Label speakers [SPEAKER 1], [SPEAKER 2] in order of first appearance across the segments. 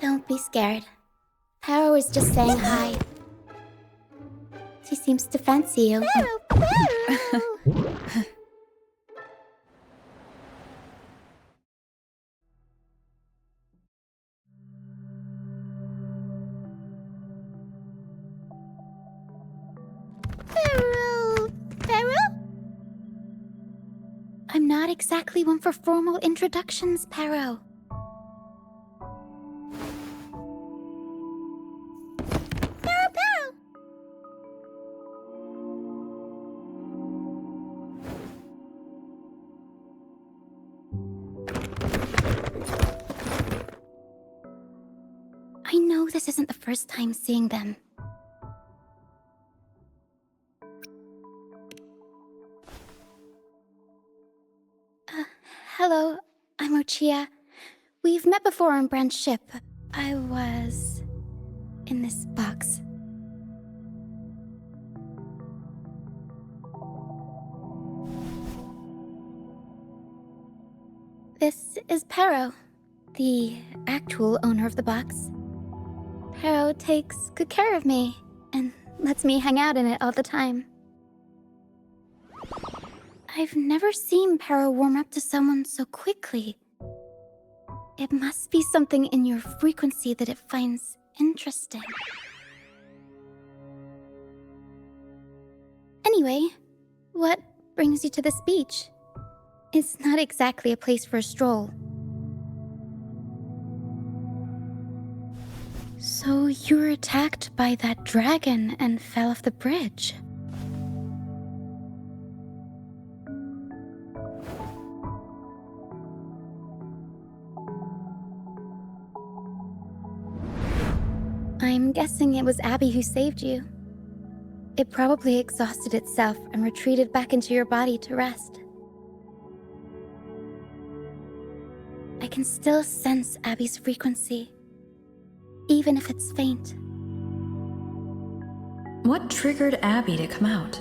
[SPEAKER 1] Don't be scared. Paro is just saying hi. She seems to fancy you. I'm not exactly one for formal introductions, Paro. I know this isn't the first time seeing them. Hello, I'm Ochia. We've met before on Brand's ship. I was in this box. This is Paro, the actual owner of the box. Paro takes good care of me and lets me hang out in it all the time. I've never seen Paro warm up to someone so quickly. It must be something in your frequency that it finds interesting. Anyway, what brings you to this beach? It's not exactly a place for a stroll. So you were attacked by that dragon and fell off the bridge. I'm guessing it was Abby who saved you. It probably exhausted itself and retreated back into your body to rest. I can still sense Abby's frequency, even if it's faint.
[SPEAKER 2] What triggered Abby to come out?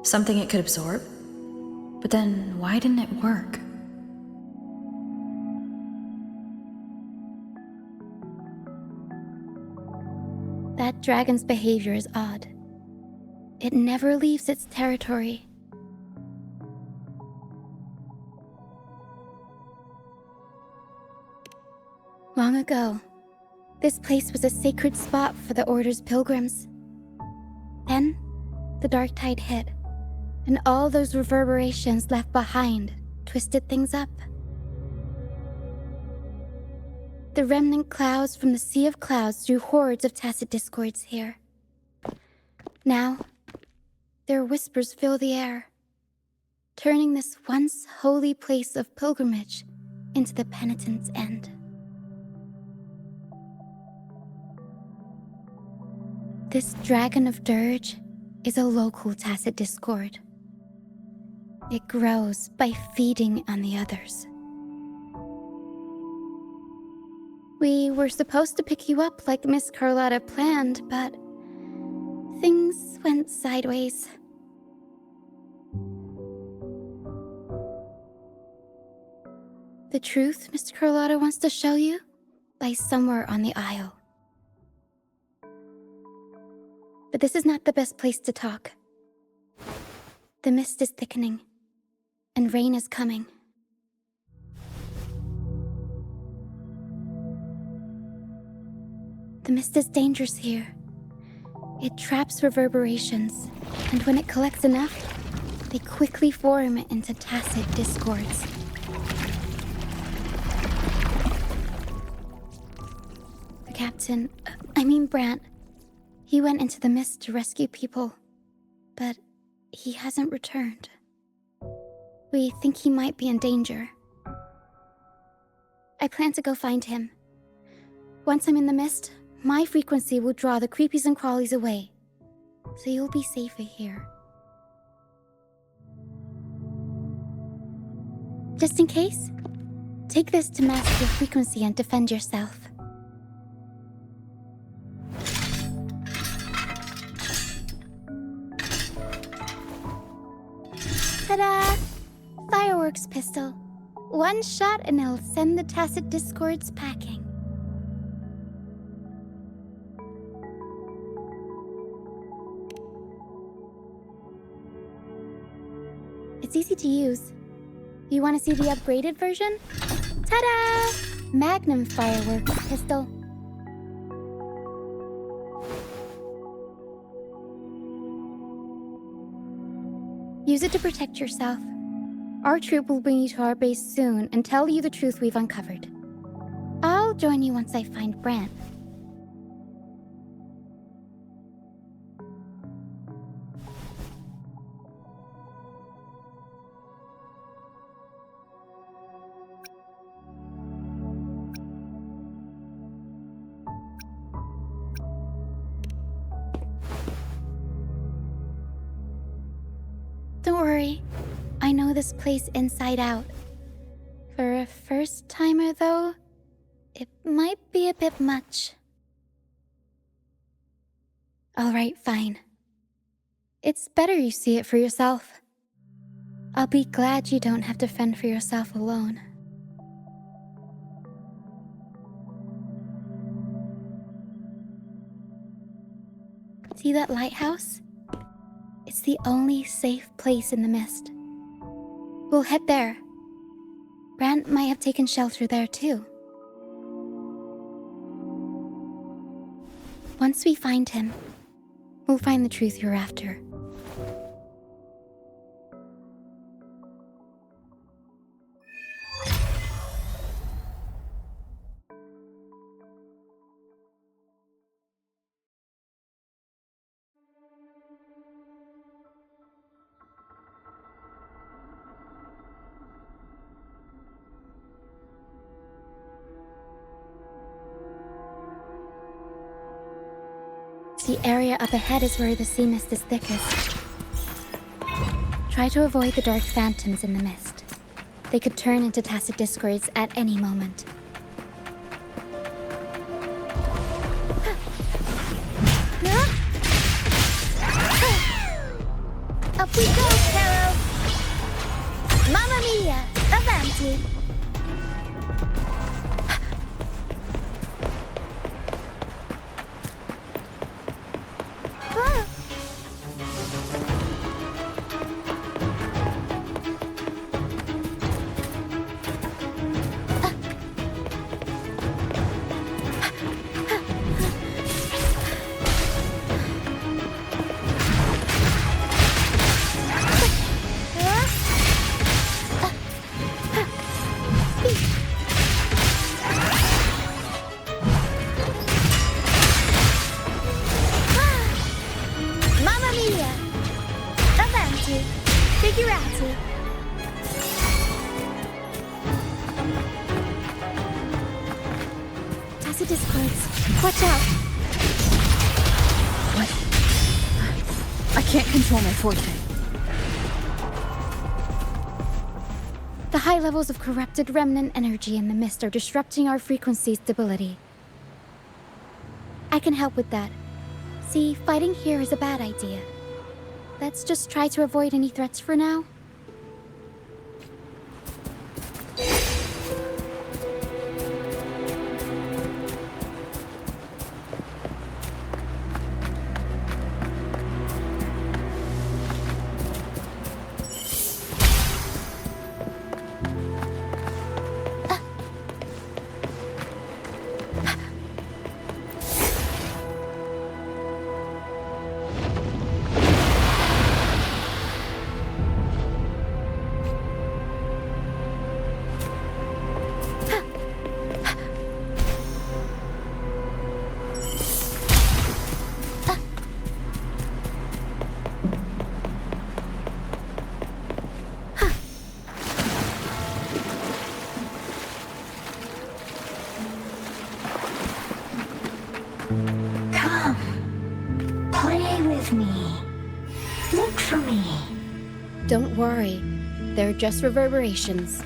[SPEAKER 2] Something it could absorb? But then, why didn't it work?
[SPEAKER 1] That dragon's behavior is odd. It never leaves its territory. Long ago, this place was a sacred spot for the Order's pilgrims. Then, the dark tide hit, and all those reverberations left behind twisted things up. The remnant clouds from the Sea of Clouds drew hordes of tacit discords here. Now, their whispers fill the air, turning this once holy place of pilgrimage into the penitent's end. This dragon of Dirge is a local tacit discord. It grows by feeding on the others. We were supposed to pick you up like Miss Carlotta planned, but things went sideways. The truth Miss Carlotta wants to show you lies somewhere on the Isle. But this is not the best place to talk. The mist is thickening, and rain is coming. The mist is dangerous here. It traps reverberations, and when it collects enough, they quickly form into tacit discords. The Captain. Brant. He went into the mist to rescue people, but he hasn't returned. We think he might be in danger. I plan to go find him. Once I'm in the mist, my frequency will draw the creepies and crawlies away, so you'll be safer here. Just in case, take this to mask your frequency and defend yourself. Ta-da! Fireworks pistol. One shot and it'll send the Tacit Discords packing. It's easy to use. You want to see the upgraded version? Ta-da! Magnum fireworks pistol. Use it to protect yourself. Our troop will bring you to our base soon and tell you the truth we've uncovered. I'll join you once I find Brant. Don't worry. I know this place inside out. For a first-timer, though, it might be a bit much. Alright, fine. It's better you see it for yourself. I'll be glad you don't have to fend for yourself alone. See that lighthouse? It's the only safe place in the mist. We'll head there. Brant might have taken shelter there too. Once we find him, we'll find the truth you're after. The area up ahead is where the sea mist is thickest. Try to avoid the dark phantoms in the mist. They could turn into Tacit Discords at any moment. Up we go, Carol! Mamma mia! Avanti! The high levels of corrupted remnant energy in the mist are disrupting our frequency stability. I can help with that. See, fighting here is a bad idea. Let's just try to avoid any threats for now. Don't worry. They're just reverberations.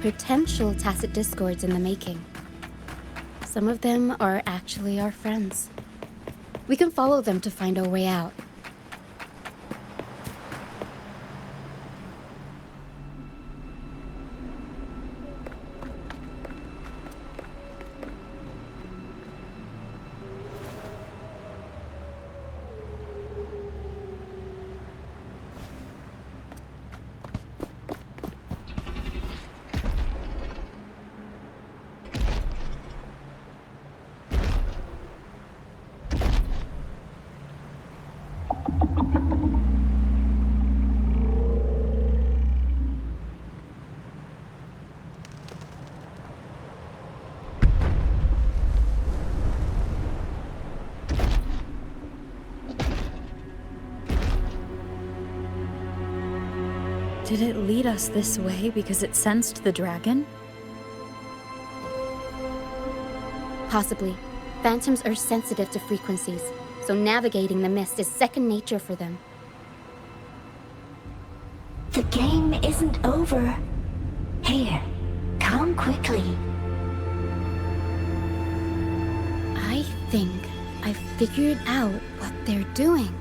[SPEAKER 1] Potential tacit discords in the making. Some of them are actually our friends. We can follow them to find our way out.
[SPEAKER 2] Did it lead us this way because it sensed the dragon?
[SPEAKER 1] Possibly. Phantoms are sensitive to frequencies, so navigating the mist is second nature for them.
[SPEAKER 3] The game isn't over. Here, come quickly.
[SPEAKER 1] I think I've figured out what they're doing.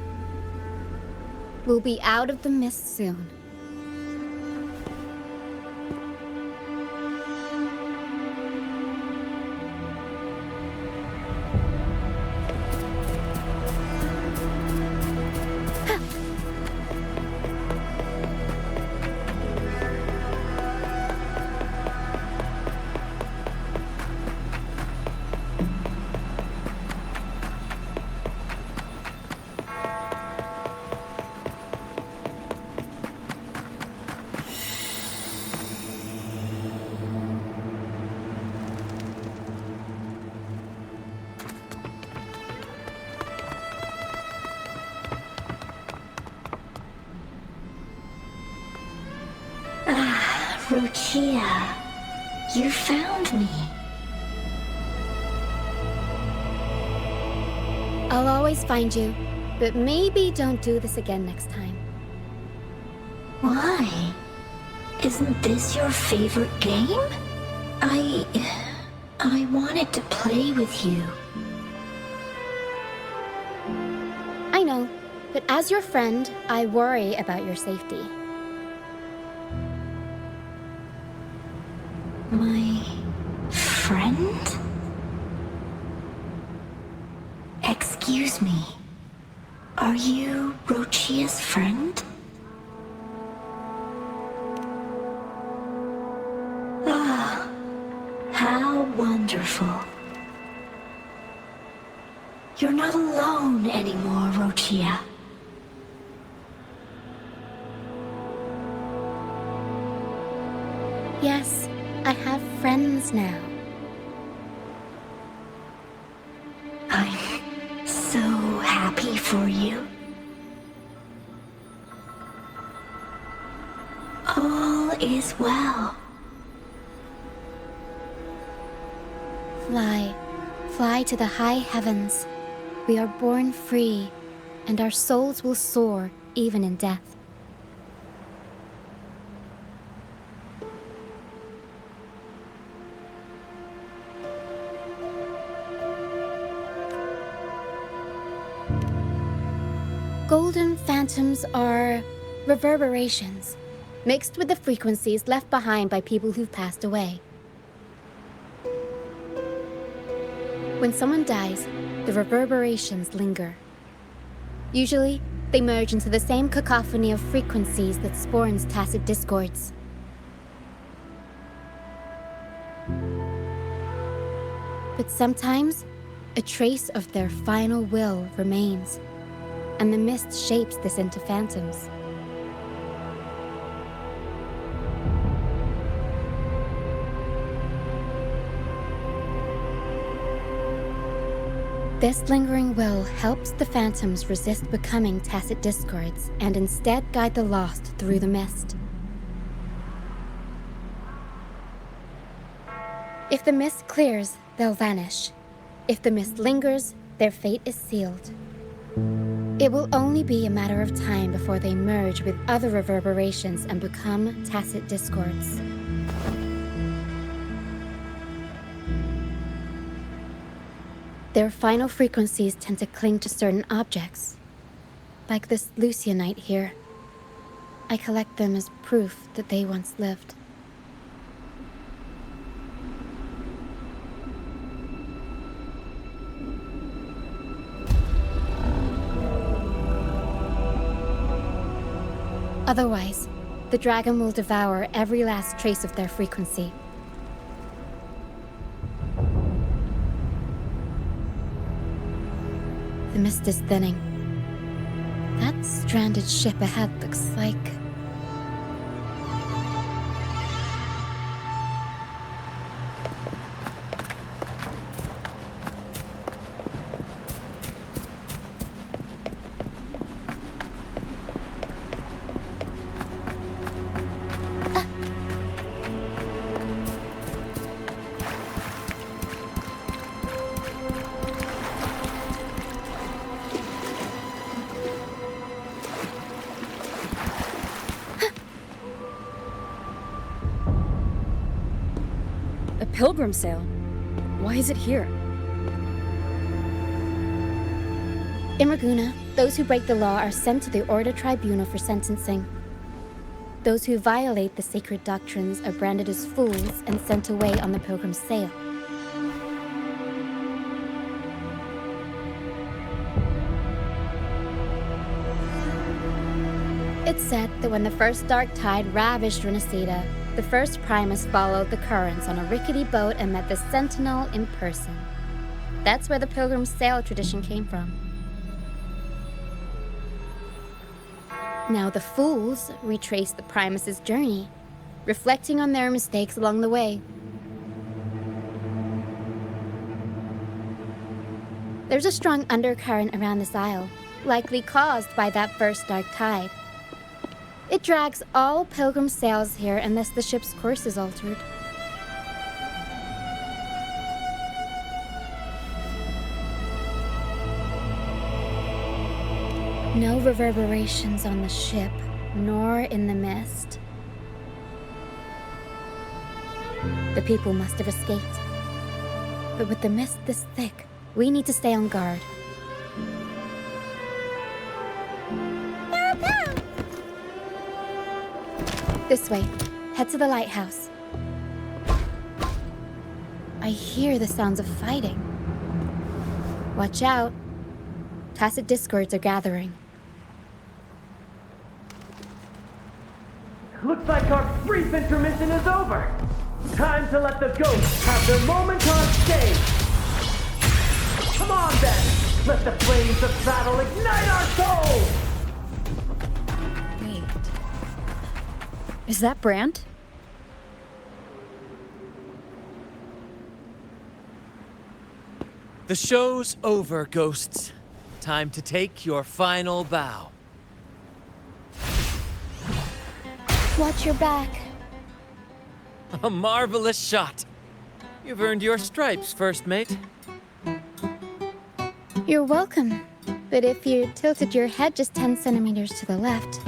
[SPEAKER 1] We'll be out of the mist soon.
[SPEAKER 3] Rochia, you found me.
[SPEAKER 1] I'll always find you, but maybe don't do this again next time.
[SPEAKER 3] Why? Isn't this your favorite game? I wanted to play with you.
[SPEAKER 1] I know, but as your friend, I worry about your safety.
[SPEAKER 3] My friend? Excuse me. Are you Rochia's friend? Ah, how wonderful. You're not alone anymore, Rochia.
[SPEAKER 1] Yes, I have friends now.
[SPEAKER 3] I'm so happy for you. All is well.
[SPEAKER 1] Fly, fly to the high heavens. We are born free, and our souls will soar even in death. Golden phantoms are reverberations, mixed with the frequencies left behind by people who've passed away. When someone dies, the reverberations linger. Usually, they merge into the same cacophony of frequencies that spawns tacit discords. But sometimes, a trace of their final will remains, and the mist shapes this into phantoms. This lingering will helps the phantoms resist becoming tacit discords and instead guide the lost through the mist. If the mist clears, they'll vanish. If the mist lingers, their fate is sealed. It will only be a matter of time before they merge with other reverberations and become tacit discords. Their final frequencies tend to cling to certain objects, like this Lucianite here. I collect them as proof that they once lived. Otherwise, the dragon will devour every last trace of their frequency. The mist is thinning. That stranded ship ahead looks like...
[SPEAKER 4] Pilgrim sale? Why is it here?
[SPEAKER 1] In Ragunna, those who break the law are sent to the Order Tribunal for sentencing. Those who violate the sacred doctrines are branded as fools and sent away on the Pilgrim's sail. It's said that when the first dark tide ravaged Renacida, the first Primus followed the currents on a rickety boat and met the Sentinel in person. That's where the Pilgrim's sail tradition came from. Now the fools retrace the Primus's journey, reflecting on their mistakes along the way. There's a strong undercurrent around this isle, likely caused by that first dark tide. It drags all Pilgrim sails here unless the ship's course is altered. No reverberations on the ship, nor in the mist. The people must have escaped. But with the mist this thick, we need to stay on guard. This way. Head to the lighthouse. I hear the sounds of fighting. Watch out. Tacit discords are gathering.
[SPEAKER 5] Looks like our brief intermission is over. Time to let the ghosts have their moment on stage. Come on then. Let the flames of battle ignite our souls.
[SPEAKER 4] Wait. Is that Brant?
[SPEAKER 6] The show's over, ghosts. Time to take your final bow.
[SPEAKER 1] Watch your back.
[SPEAKER 6] A marvelous shot. You've earned your stripes, first mate.
[SPEAKER 1] You're welcome. But if you tilted your head just 10 centimeters to the left,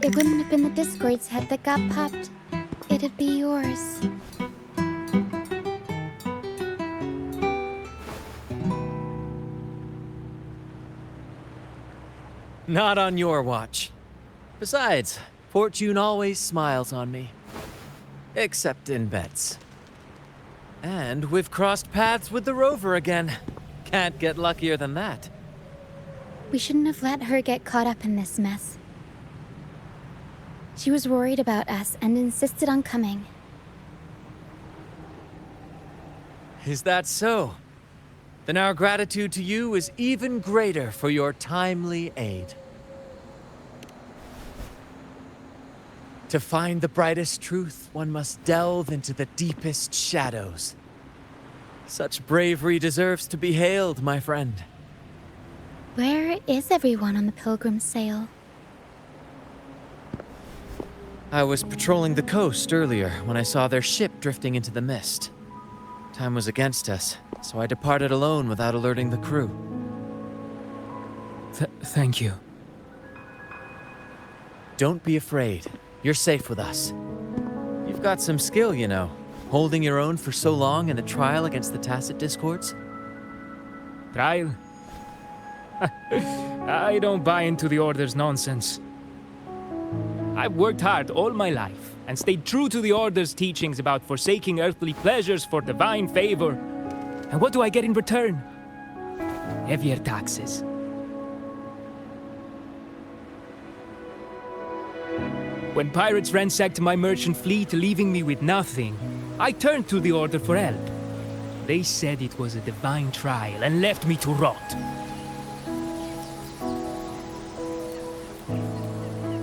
[SPEAKER 1] it wouldn't have been the Discord's head that got popped. It'd be yours.
[SPEAKER 6] Not on your watch. Besides, fortune always smiles on me. Except in bets. And we've crossed paths with the rover again. Can't get luckier than that.
[SPEAKER 1] We shouldn't have let her get caught up in this mess. She was worried about us and insisted on coming.
[SPEAKER 6] Is that so? Then our gratitude to you is even greater for your timely aid. To find the brightest truth, one must delve into the deepest shadows. Such bravery deserves to be hailed, my friend.
[SPEAKER 1] Where is everyone on the Pilgrim sail?
[SPEAKER 6] I was patrolling the coast earlier when I saw their ship drifting into the mist. Time was against us, so I departed alone without alerting the crew.
[SPEAKER 7] Thank you.
[SPEAKER 6] Don't be afraid. You're safe with us. You've got some skill, you know, holding your own for so long in a trial against the Tacit Discords.
[SPEAKER 7] Trial? I don't buy into the Order's nonsense. I've worked hard all my life and stayed true to the Order's teachings about forsaking earthly pleasures for divine favor. And what do I get in return? Heavier taxes. When pirates ransacked my merchant fleet, leaving me with nothing, I turned to the Order for help. They said it was a divine trial and left me to rot.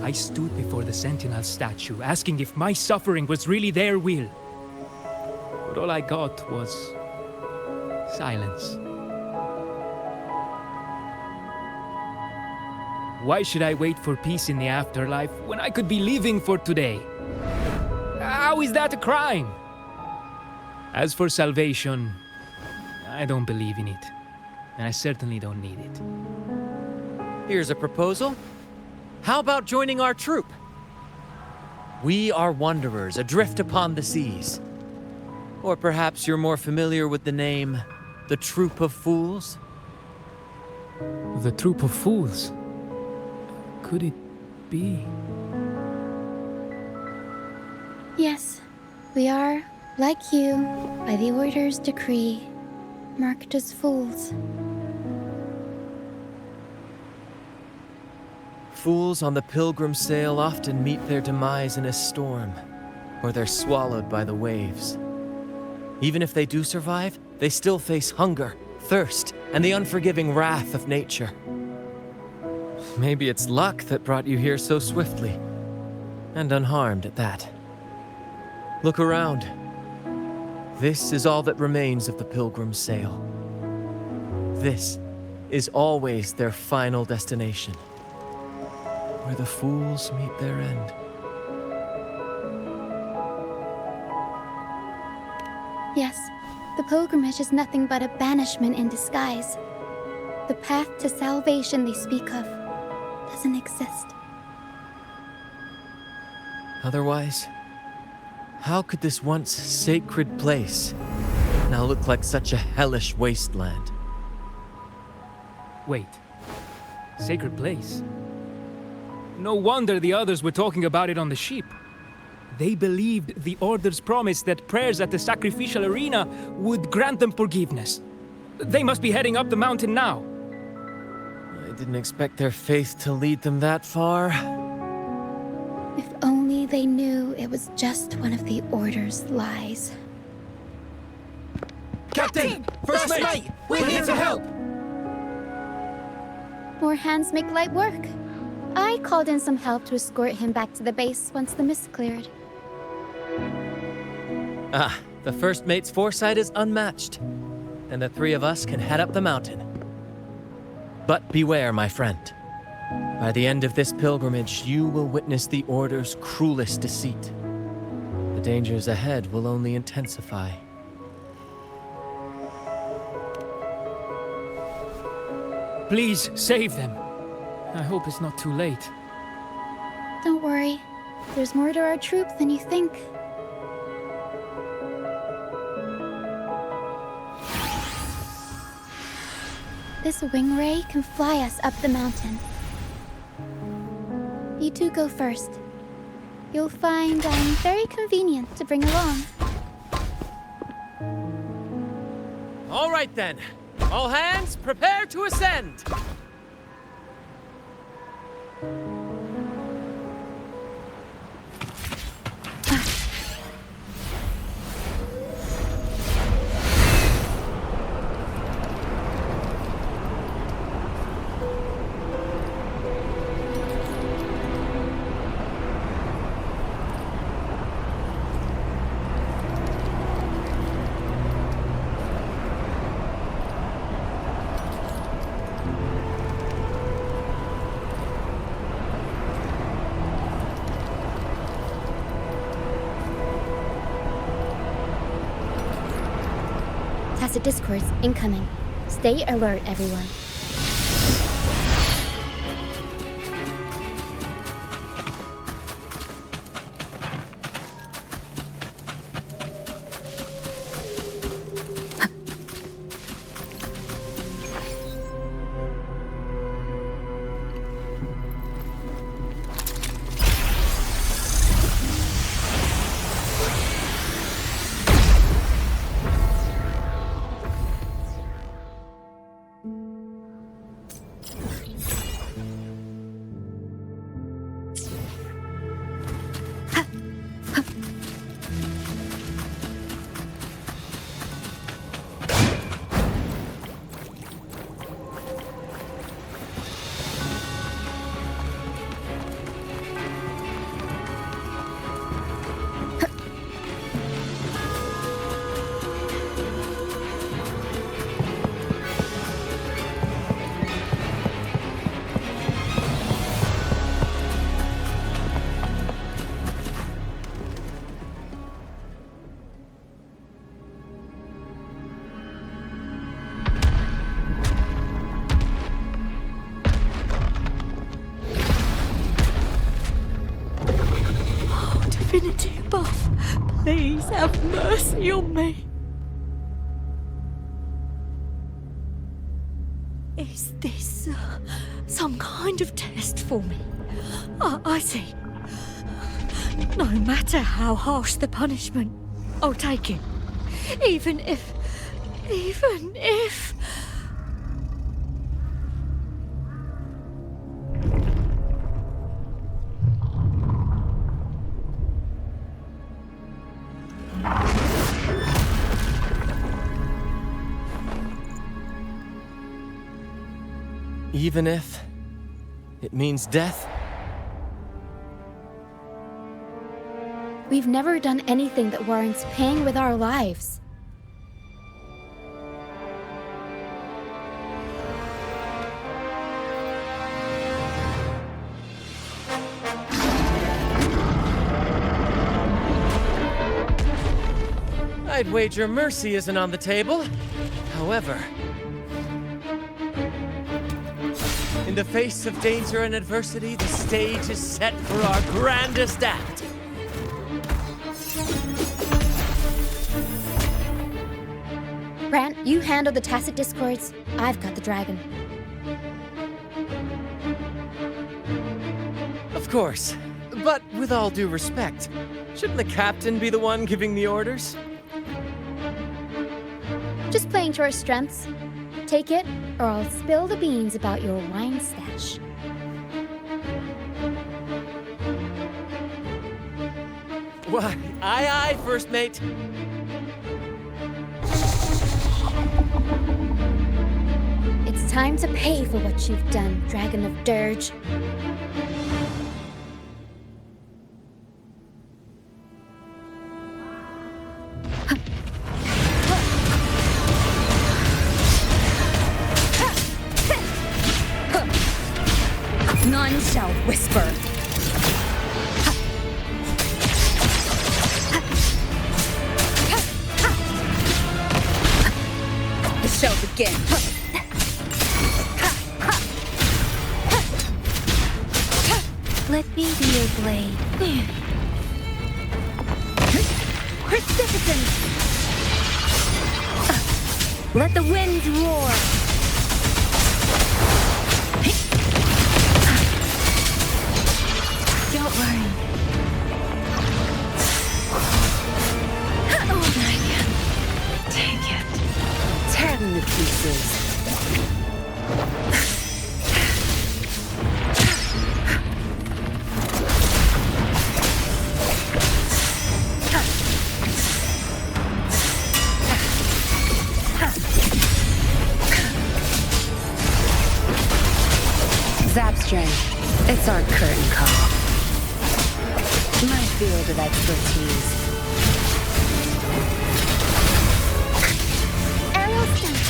[SPEAKER 7] I stood before the Sentinel statue, asking if my suffering was really their will. But all I got was silence. Why should I wait for peace in the afterlife when I could be living for today? How is that a crime? As for salvation, I don't believe in it. And I certainly don't need it.
[SPEAKER 6] Here's a proposal. How about joining our troupe? We are wanderers adrift upon the seas. Or perhaps you're more familiar with the name, the Troupe of Fools?
[SPEAKER 7] The Troupe of Fools? Could it be?
[SPEAKER 1] Yes, we are, like you, by the Order's decree, marked as fools.
[SPEAKER 6] Fools on the Pilgrim sail often meet their demise in a storm, or they're swallowed by the waves. Even if they do survive, they still face hunger, thirst, and the unforgiving wrath of nature. Maybe it's luck that brought you here so swiftly, and unharmed at that. Look around. This is all that remains of the Pilgrim's sail. This is always their final destination, where the fools meet their end.
[SPEAKER 1] Yes, the pilgrimage is nothing but a banishment in disguise. The path to salvation they speak of doesn't exist.
[SPEAKER 6] Otherwise, how could this once sacred place now look like such a hellish wasteland?
[SPEAKER 7] Wait. Sacred place? No wonder the others were talking about it on the ship. They believed the Order's promise that prayers at the sacrificial arena would grant them forgiveness. They must be heading up the mountain now.
[SPEAKER 6] I didn't expect their faith to lead them that far.
[SPEAKER 1] If only they knew it was just one of the Order's lies.
[SPEAKER 5] Captain! First mate! We're here to help!
[SPEAKER 1] More hands make light work. I called in some help to escort him back to the base once the mist cleared.
[SPEAKER 6] Ah, the first mate's foresight is unmatched. And the three of us can head up the mountain. But beware, my friend. By the end of this pilgrimage, you will witness the Order's cruelest deceit. The dangers ahead will only intensify.
[SPEAKER 7] Please, save them. I hope it's not too late.
[SPEAKER 1] Don't worry. There's more to our troop than you think. This wing ray can fly us up the mountain. You two go first. You'll find I'm very convenient to bring along.
[SPEAKER 6] All right then. All hands, prepare to ascend!
[SPEAKER 1] Tacit Discords incoming. Stay alert, everyone.
[SPEAKER 3] Please have mercy on me. Is this some kind of test for me? I see. No matter how harsh the punishment, I'll take it. Even if...
[SPEAKER 6] Even if it means death?
[SPEAKER 1] We've never done anything that warrants paying with our lives.
[SPEAKER 6] I'd wager mercy isn't on the table. However, in the face of danger and adversity, the stage is set for our grandest act.
[SPEAKER 1] Brant, you handle the tacit discords. I've got the dragon.
[SPEAKER 6] Of course. But with all due respect, shouldn't the captain be the one giving the orders?
[SPEAKER 1] Just playing to our strengths. Take it, or I'll spill the beans about your wine stash.
[SPEAKER 6] Why, aye, first mate.
[SPEAKER 1] It's time to pay for what you've done, Dragon of Dirge.
[SPEAKER 3] None shall whisper. The show begins.
[SPEAKER 1] Let me be your blade.
[SPEAKER 3] Precipitance! Let the winds roar! Don't worry. Oh, take it. Tear them to pieces. Zapstring. It's our curtain call. My field of expertise.
[SPEAKER 1] Arrowstone.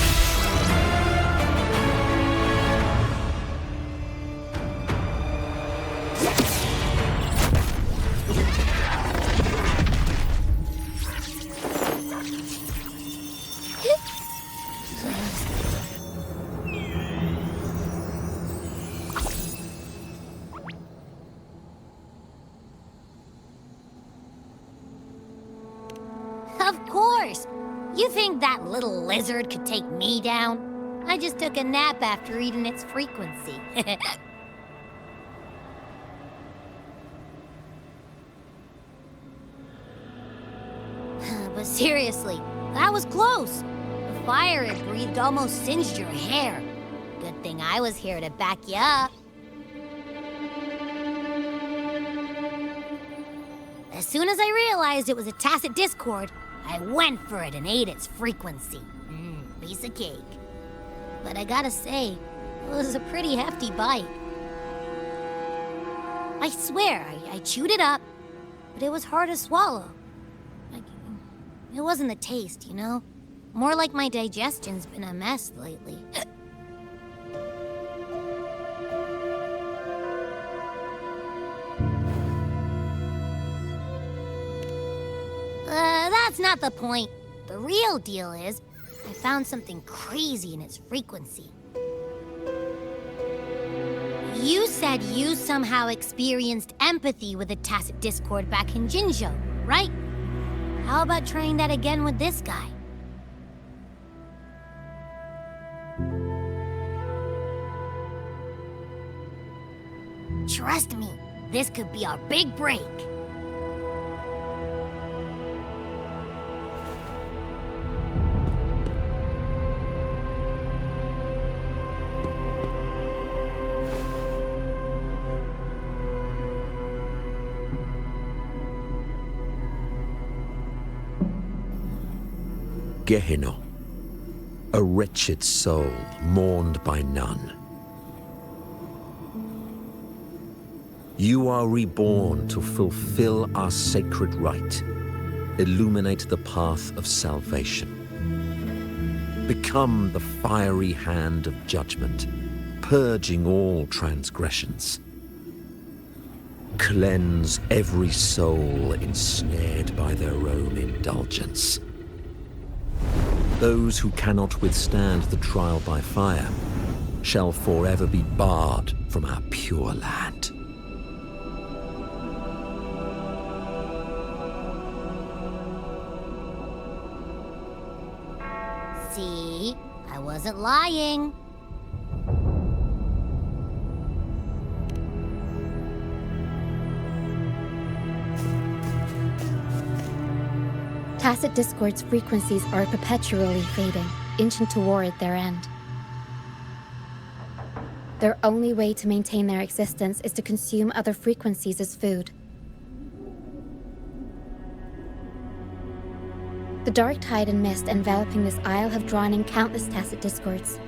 [SPEAKER 8] Of course! You think that little lizard could take me down? I just took a nap after eating its frequency. But seriously, that was close. The fire it breathed almost singed your hair. Good thing I was here to back you up. As soon as I realized it was a tacit discord, I went for it and ate its frequency. Piece of cake. But I gotta say, it was a pretty hefty bite. I swear, I chewed it up, but it was hard to swallow. It wasn't the taste, you know? More like my digestion's been a mess lately. That's not the point. The real deal is, I found something crazy in its frequency. You said you somehow experienced empathy with the tacit discord back in Jinzhou, right? How about trying that again with this guy? Trust me, this could be our big break.
[SPEAKER 9] Gehinnom, a wretched soul mourned by none. You are reborn to fulfill our sacred rite, illuminate the path of salvation. Become the fiery hand of judgment, purging all transgressions. Cleanse every soul ensnared by their own indulgence. Those who cannot withstand the trial by fire shall forever be barred from our pure land.
[SPEAKER 8] See? I wasn't lying.
[SPEAKER 1] Tacit Discord's frequencies are perpetually fading, inching toward their end. Their only way to maintain their existence is to consume other frequencies as food. The dark tide and mist enveloping this isle have drawn in countless Tacit Discords.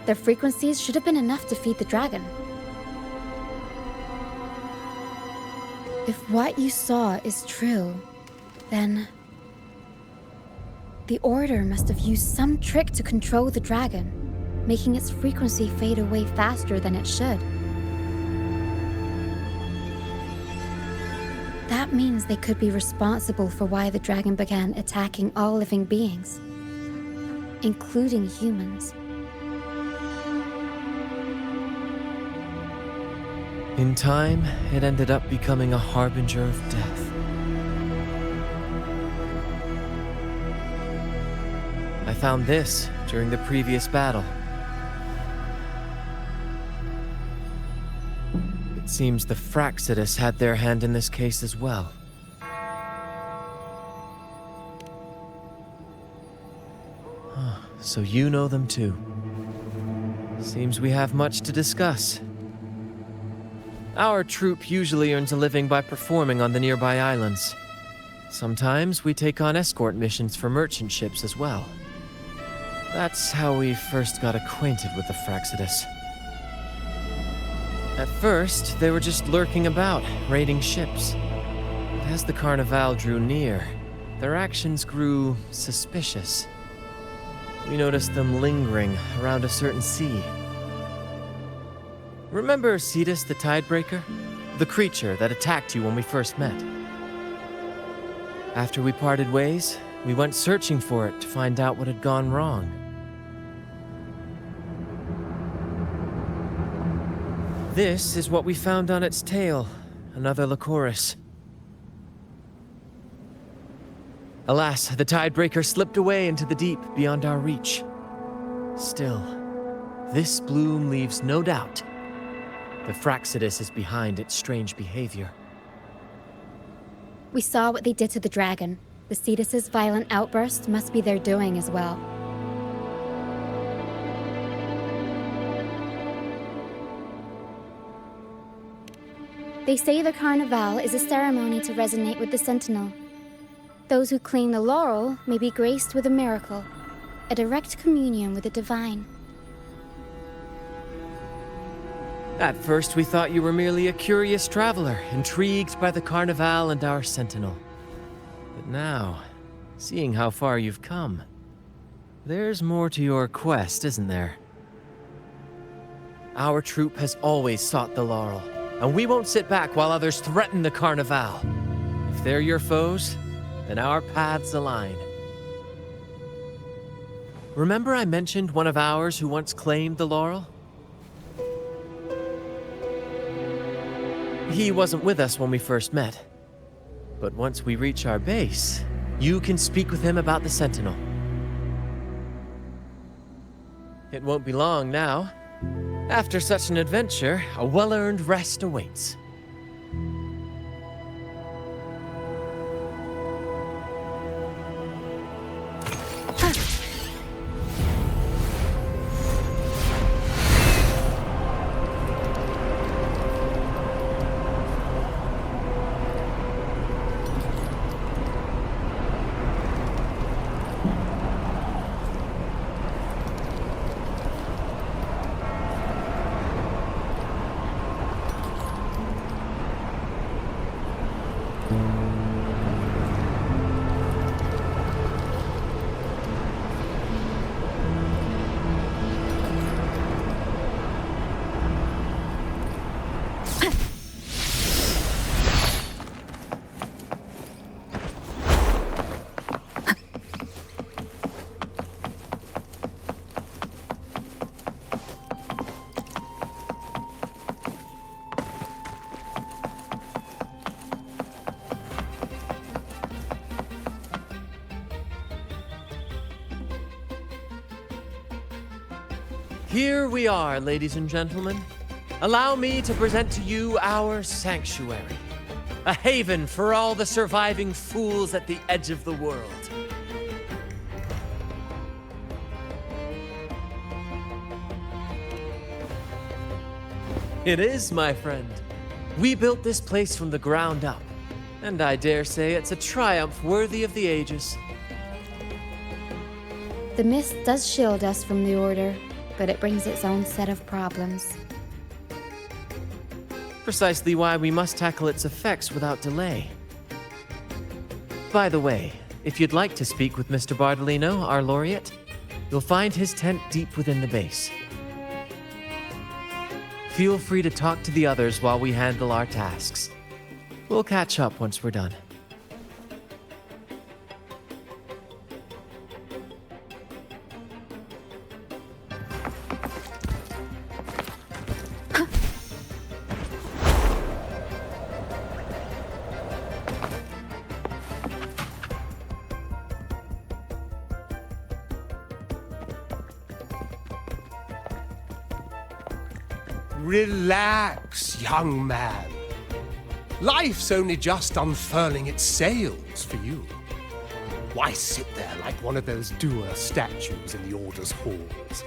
[SPEAKER 1] Their frequencies should have been enough to feed the dragon. If what you saw is true, then the Order must have used some trick to control the dragon, making its frequency fade away faster than it should. That means they could be responsible for why the dragon began attacking all living beings, including humans.
[SPEAKER 6] In time, it ended up becoming a harbinger of death. I found this during the previous battle. It seems the Phrolova had their hand in this case as well. So you know them too. Seems we have much to discuss. Our troupe usually earns a living by performing on the nearby islands. Sometimes we take on escort missions for merchant ships as well. That's how we first got acquainted with the Phrolova. At first, they were just lurking about, raiding ships. But as the Carnevale drew near, their actions grew suspicious. We noticed them lingering around a certain sea. Remember Cetus the Tidebreaker? The creature that attacked you when we first met? After we parted ways, we went searching for it to find out what had gone wrong. This is what we found on its tail, another Lycoris. Alas, the Tidebreaker slipped away into the deep beyond our reach. Still, this bloom leaves no doubt. The Phrolova is behind its strange behavior.
[SPEAKER 1] We saw what they did to the dragon. The Cetus's violent outburst must be their doing as well. They say the Carnevale is a ceremony to resonate with the Sentinel. Those who claim the laurel may be graced with a miracle, a direct communion with the divine.
[SPEAKER 6] At first, we thought you were merely a curious traveler, intrigued by the Carnevale and our Sentinel. But now, seeing how far you've come, there's more to your quest, isn't there? Our troupe has always sought the laurel, and we won't sit back while others threaten the Carnevale. If they're your foes, then our paths align. Remember I mentioned one of ours who once claimed the laurel? He wasn't with us when we first met. But once we reach our base, you can speak with him about the Sentinel. It won't be long now. After such an adventure, a well-earned rest awaits. Here we are, ladies and gentlemen. Allow me to present to you our sanctuary, a haven for all the surviving fools at the edge of the world. It is, my friend. We built this place from the ground up, and I dare say it's a triumph worthy of the ages.
[SPEAKER 1] The mist does shield us from the Order, but it brings its own set of problems.
[SPEAKER 6] Precisely why we must tackle its effects without delay. By the way, if you'd like to speak with Mr. Bardolino, our laureate, you'll find his tent deep within the base. Feel free to talk to the others while we handle our tasks. We'll catch up once we're done.
[SPEAKER 10] Relax, young man. Life's only just unfurling its sails for you. Why sit there like one of those dour statues in the Order's halls?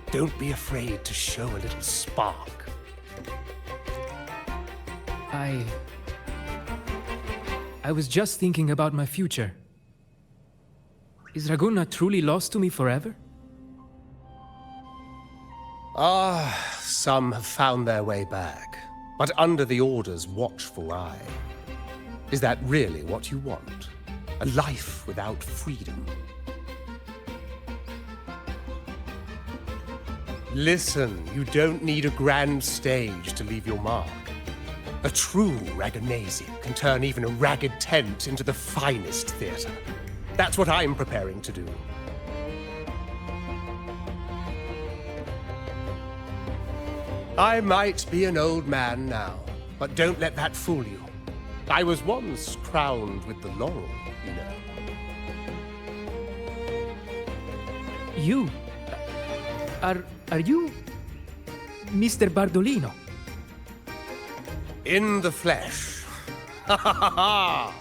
[SPEAKER 10] Don't be afraid to show a little spark.
[SPEAKER 7] I was just thinking about my future. Is Raguna truly lost to me forever?
[SPEAKER 10] Some have found their way back, but under the Order's watchful eye. Is that really what you want? A life without freedom? Listen, you don't need a grand stage to leave your mark. A true Raganazi can turn even a ragged tent into the finest theater. That's what I'm preparing to do. I might be an old man now, but don't let that fool you. I was once crowned with the laurel, you know.
[SPEAKER 7] You? Are you Mr. Bardolino?
[SPEAKER 10] In the flesh. Ha ha ha ha!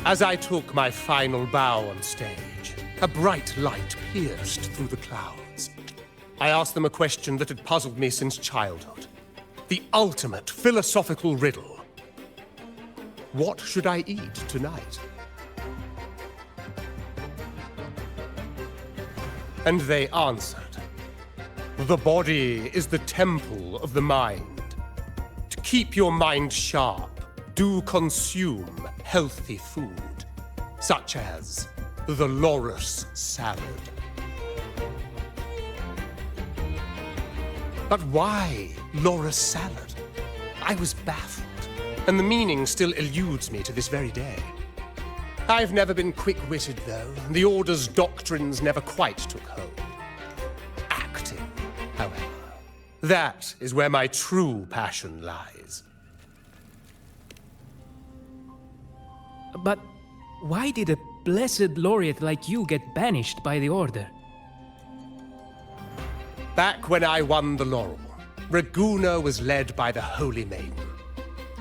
[SPEAKER 10] As I took my final bow on stage, a bright light pierced through the clouds. I asked them a question that had puzzled me since childhood. The ultimate philosophical riddle. What should I eat tonight? And they answered. The body is the temple of the mind. To keep your mind sharp, do consume healthy food, such as the Loris salad. But why Loris salad? I was baffled, and the meaning still eludes me to this very day. I've never been quick-witted, though. The Order's doctrines never quite took hold. Acting, however, That is where my true passion lies.
[SPEAKER 7] But why did a blessed laureate like you get banished by the Order?
[SPEAKER 10] Back when I won the laurel, Ragusa was led by the Holy Maiden.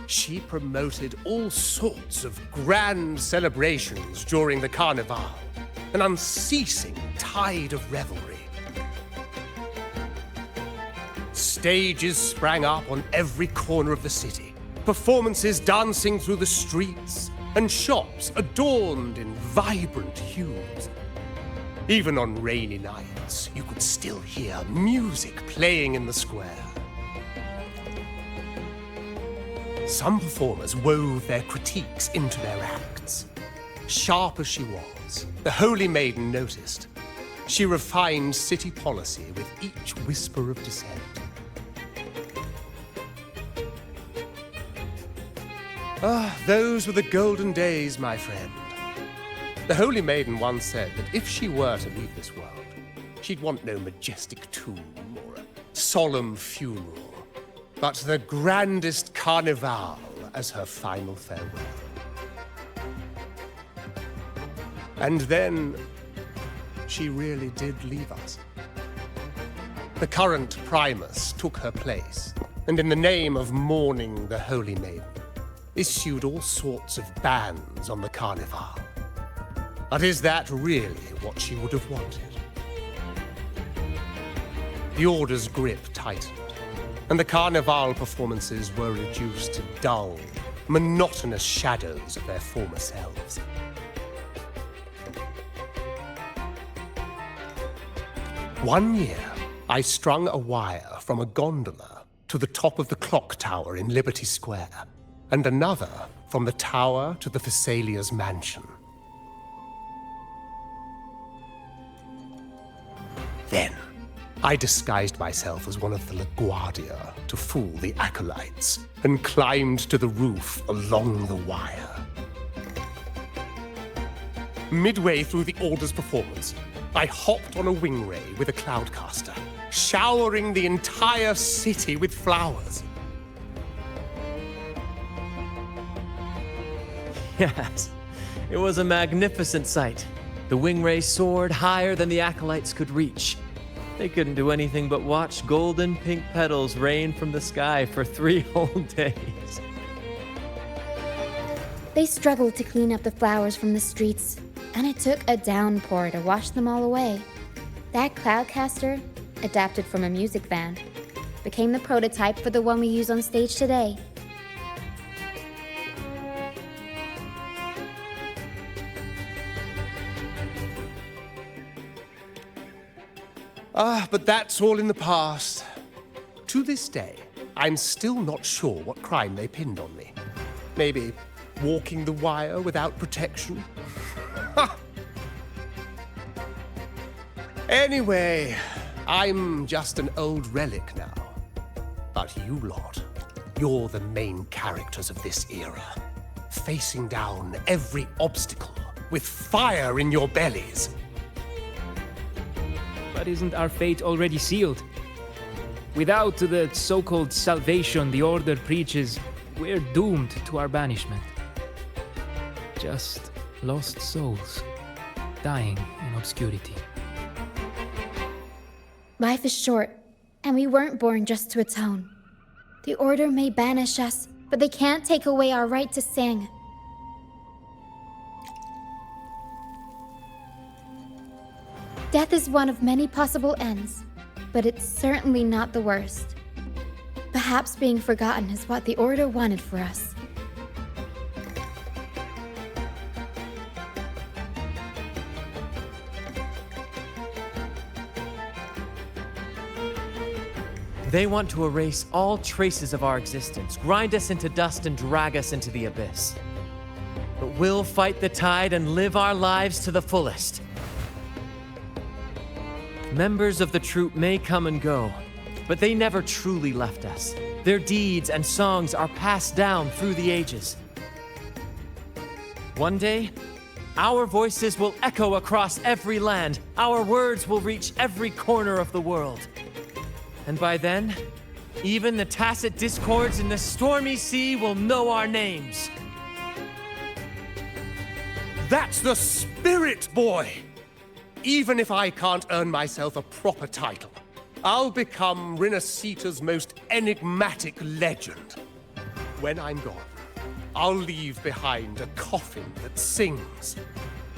[SPEAKER 10] She promoted all sorts of grand celebrations during the Carnevale, an unceasing tide of revelry. Stages sprang up on every corner of the city, performances dancing through the streets, and shops adorned in vibrant hues. Even on rainy nights, you could still hear music playing in the square. Some performers wove their critiques into their acts. Sharp as she was, the Holy Maiden noticed. She refined city policy with each whisper of dissent. Those were the golden days, my friend. The Holy Maiden once said that if she were to leave this world, she'd want no majestic tomb or a solemn funeral, but the grandest Carnevale as her final farewell. And then, she really did leave us. The current Primus took her place, and in the name of mourning the Holy Maiden, issued all sorts of bans on the Carnevale. But is that really what she would have wanted? The Order's grip tightened, and the Carnevale performances were reduced to dull, monotonous shadows of their former selves. One year, I strung a wire from a gondola to the top of the clock tower in Liberty Square, and another from the tower to the Thessalia's mansion. Then, I disguised myself as one of the LaGuardia to fool the acolytes, and climbed to the roof along the wire. Midway through the Order's performance, I hopped on a wing ray with a Cloudcaster, showering the entire city with flowers.
[SPEAKER 6] Yes, it was a magnificent sight. The wingray soared higher than the acolytes could reach. They couldn't do anything but watch golden pink petals rain from the sky for 3 whole days.
[SPEAKER 1] They struggled to clean up the flowers from the streets, and it took a downpour to wash them all away. That Cloudcaster, adapted from a music band, became the prototype for the one we use on stage today.
[SPEAKER 10] But that's all in the past. To this day, I'm still not sure what crime they pinned on me. Maybe walking the wire without protection? Anyway, I'm just an old relic now. But you lot, you're the main characters of this era, facing down every obstacle with fire in your bellies.
[SPEAKER 7] But isn't our fate already sealed? Without the so-called salvation the Order preaches, we're doomed to our banishment. Just lost souls, dying in obscurity.
[SPEAKER 1] Life is short, and we weren't born just to atone. The Order may banish us, but they can't take away our right to sing. Death is one of many possible ends, but it's certainly not the worst. Perhaps being forgotten is what the Order wanted for us.
[SPEAKER 6] They want to erase all traces of our existence, grind us into dust and drag us into the abyss. But we'll fight the tide and live our lives to the fullest. Members of the Troupe may come and go, but they never truly left us. Their deeds and songs are passed down through the ages. One day, our voices will echo across every land. Our words will reach every corner of the world. And by then, even the tacit discords in the stormy sea will know our names.
[SPEAKER 10] That's the spirit, boy! Even if I can't earn myself a proper title, I'll become Rinasita's most enigmatic legend. When I'm gone, I'll leave behind a coffin that sings.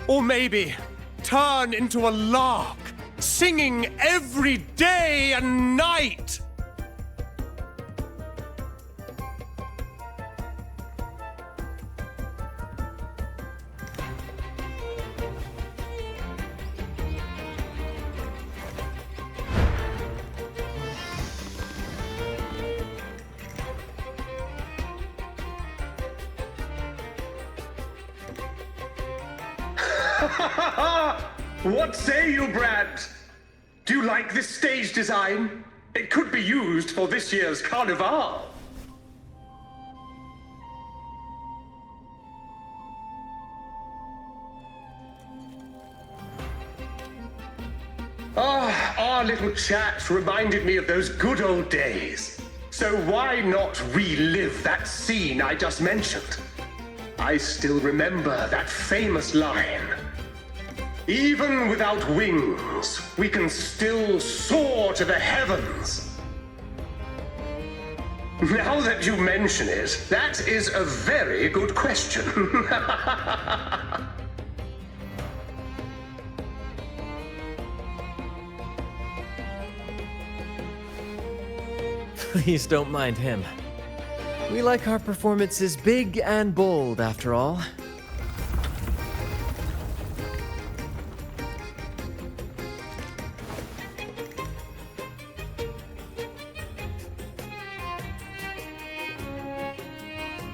[SPEAKER 10] Or maybe turn into a lark, singing every day and night!
[SPEAKER 11] What say you, Brad? Do you like this stage design? It could be used for this year's Carnevale. Our little chat reminded me of those good old days. So why not relive that scene I just mentioned? I still remember that famous line. Even without wings, we can still soar to the heavens. Now that you mention it, that is a very good question.
[SPEAKER 6] Please don't mind him. We like our performances big and bold, after all.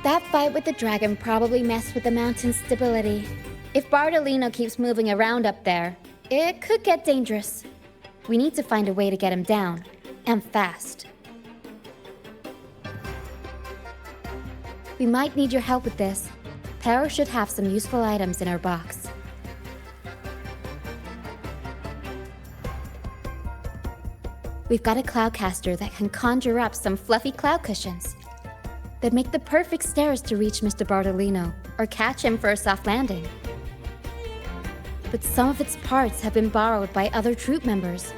[SPEAKER 1] That fight with the dragon probably messed with the mountain's stability. If Bardolino keeps moving around up there, it could get dangerous. We need to find a way to get him down, and fast. We might need your help with this. Pero should have some useful items in our box. We've got a Cloudcaster that can conjure up some fluffy cloud cushions. They'd make the perfect stairs to reach Mr. Bardolino, or catch him for a soft landing. But some of its parts have been borrowed by other troupe members.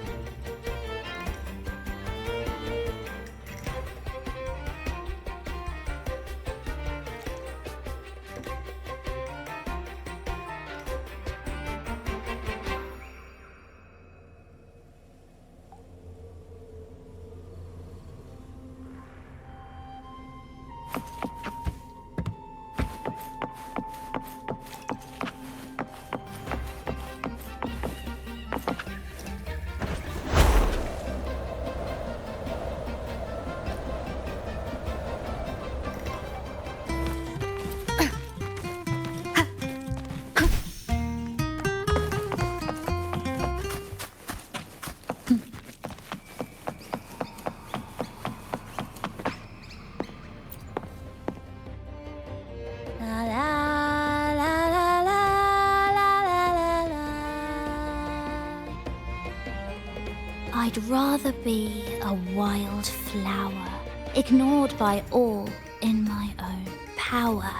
[SPEAKER 8] I'd rather be a wild flower, ignored by all in my own power,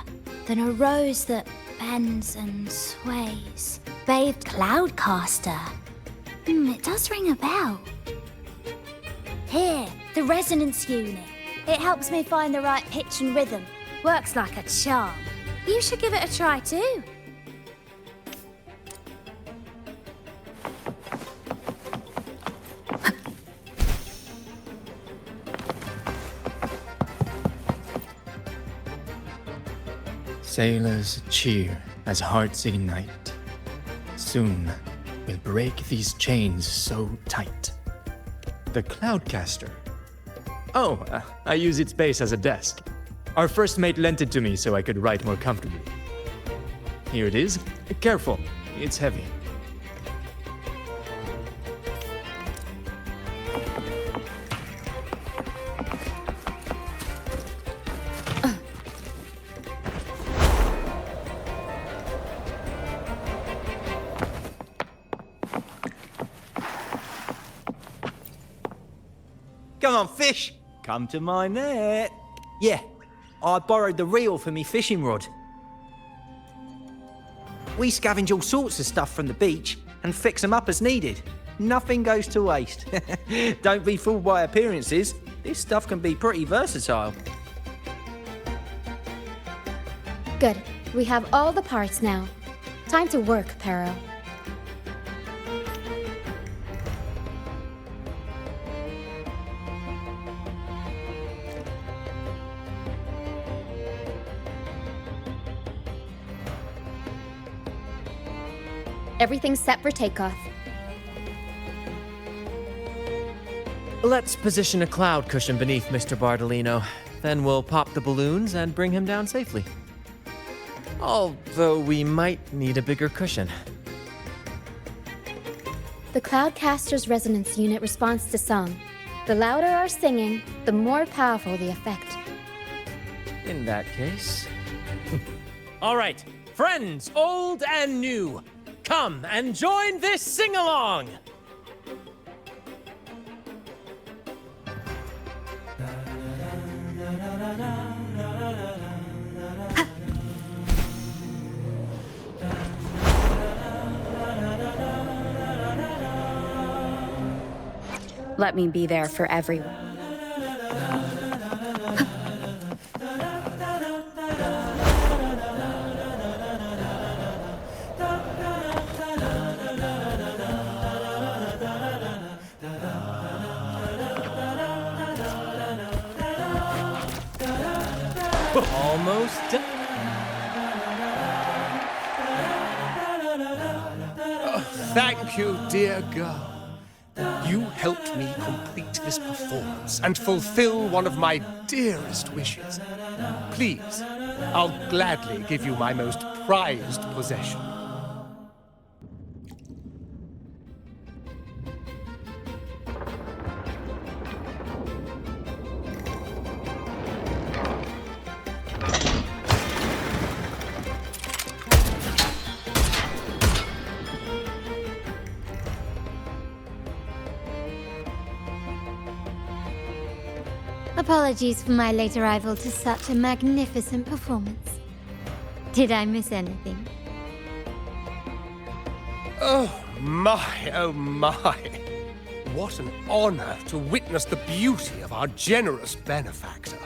[SPEAKER 8] than a rose that bends and sways. Bathed Cloudcaster. It does ring a bell. Here, the resonance unit. It helps me find the right pitch and rhythm. Works like a charm. You should give it a try too.
[SPEAKER 12] Sailors cheer as hearts ignite. Soon we'll break these chains so tight. The Cloudcaster. Oh, I use its base as a desk. Our first mate lent it to me so I could write more comfortably. Here it is. Careful, it's heavy.
[SPEAKER 13] Come on, fish! Come to my net. Yeah, I borrowed the reel for me fishing rod. We scavenge all sorts of stuff from the beach and fix them up as needed. Nothing goes to waste. Don't be fooled by appearances. This stuff can be pretty versatile.
[SPEAKER 1] Good. We have all the parts now. Time to work, Pero. Everything's set for takeoff.
[SPEAKER 6] Let's position a cloud cushion beneath Mr. Bardolino. Then we'll pop the balloons and bring him down safely. Although we might need a bigger cushion.
[SPEAKER 1] The Cloudcaster's resonance unit responds to song. The louder our singing, the more powerful the effect.
[SPEAKER 6] In that case... All right, friends, old and new, come and join this sing-along!
[SPEAKER 4] Let me be there for everyone.
[SPEAKER 6] Almost done.
[SPEAKER 10] Thank you, dear girl. You helped me complete this performance and fulfill one of my dearest wishes. Please, I'll gladly give you my most prized possession.
[SPEAKER 8] Apologies for my late arrival to such a magnificent performance. Did I miss anything?
[SPEAKER 10] Oh my, oh my. What an honor to witness the beauty of our generous benefactor.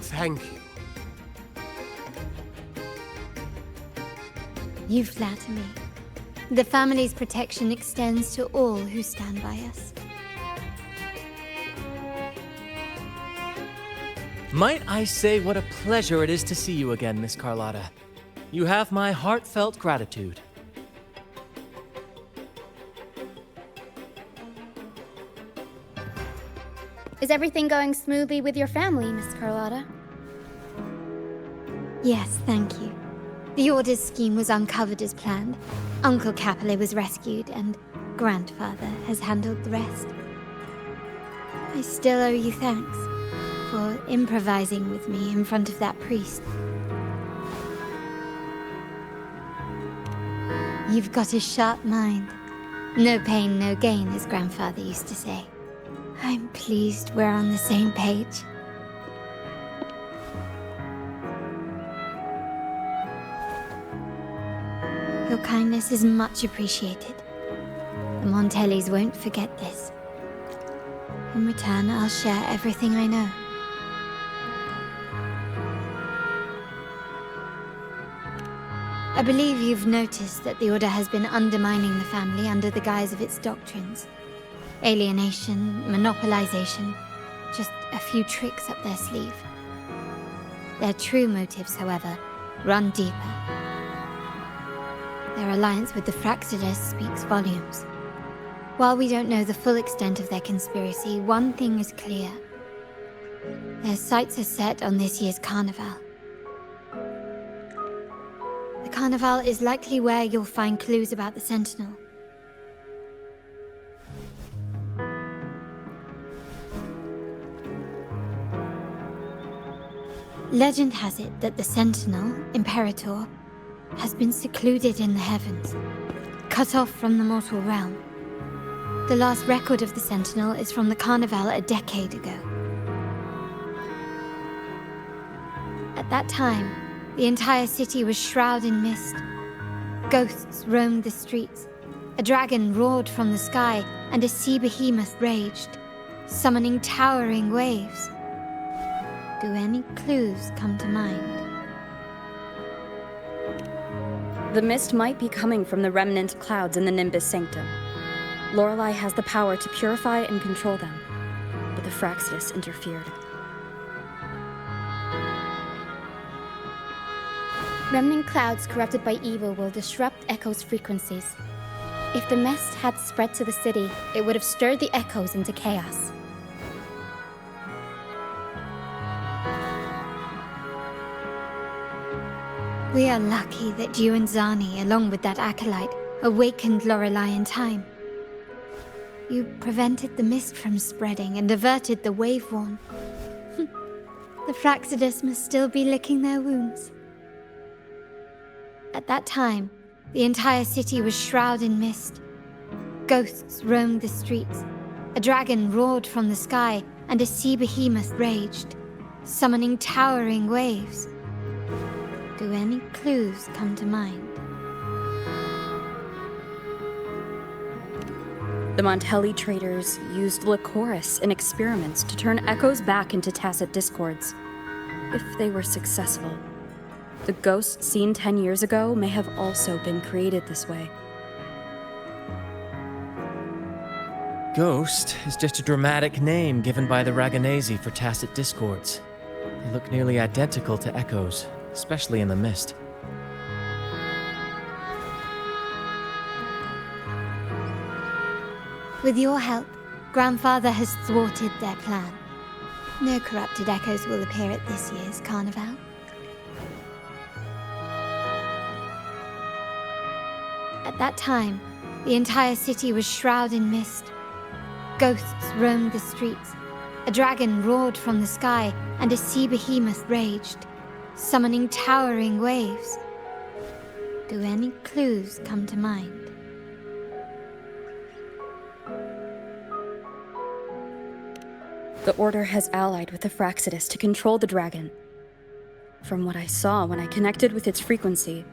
[SPEAKER 10] Thank you.
[SPEAKER 8] You flatter me. The family's protection extends to all who stand by us.
[SPEAKER 6] Might I say what a pleasure it is to see you again, Miss Carlotta. You have my heartfelt gratitude.
[SPEAKER 1] Is everything going smoothly with your family, Miss Carlotta?
[SPEAKER 8] Yes, thank you. The Order's scheme was uncovered as planned. Uncle Capulet was rescued, and Grandfather has handled the rest. I still owe you thanks for improvising with me in front of that priest. You've got a sharp mind. No pain, no gain, as Grandfather used to say. I'm pleased we're on the same page. Your kindness is much appreciated. The Montellis won't forget this. In return, I'll share everything I know. I believe you've noticed that the Order has been undermining the family under the guise of its doctrines. Alienation, monopolization, just a few tricks up their sleeve. Their true motives, however, run deeper. Their alliance with the Fraxidus speaks volumes. While we don't know the full extent of their conspiracy, one thing is clear. Their sights are set on this year's Carnevale. The Carnevale is likely where you'll find clues about the Sentinel. Legend has it that the Sentinel, Imperator, has been secluded in the heavens, cut off from the mortal realm.
[SPEAKER 1] The last record of the Sentinel is from the Carnevale a decade ago. At that time, the entire city was shrouded in mist. Ghosts roamed the streets. A dragon roared from the sky, and a sea behemoth raged, summoning towering waves. Do any clues come to mind?
[SPEAKER 4] The mist might be coming from the remnant clouds in the Nimbus Sanctum. Lorelei has the power to purify and control them, but the Phraxidus interfered.
[SPEAKER 1] Remnant clouds corrupted by evil will disrupt Echo's frequencies. If the mist had spread to the city, it would have stirred the echoes into chaos. We are lucky that you and Zani, along with that acolyte, awakened Lorelei in time. You prevented the mist from spreading and averted the wave-worn. The Phraxidus must still be licking their wounds. At that time, the entire city was shrouded in mist. Ghosts roamed the streets. A dragon roared from the sky, and a sea behemoth raged, summoning towering waves. Do any clues come to mind?
[SPEAKER 4] The Montelli traders used Lycoris in experiments to turn echoes back into tacit discords. If they were successful, the ghosts seen 10 years ago may have also been created this way.
[SPEAKER 6] Ghost is just a dramatic name given by the Ragganese for tacit discords. They look nearly identical to echoes, especially in the mist.
[SPEAKER 1] With your help, Grandfather has thwarted their plan. No corrupted echoes will appear at this year's Carnevale. At that time, the entire city was shrouded in mist. Ghosts roamed the streets. A dragon roared from the sky, and a sea behemoth raged, summoning towering waves. Do any clues come to mind?
[SPEAKER 4] The Order has allied with the Phraxidus to control the dragon. From what I saw when I connected with its frequency,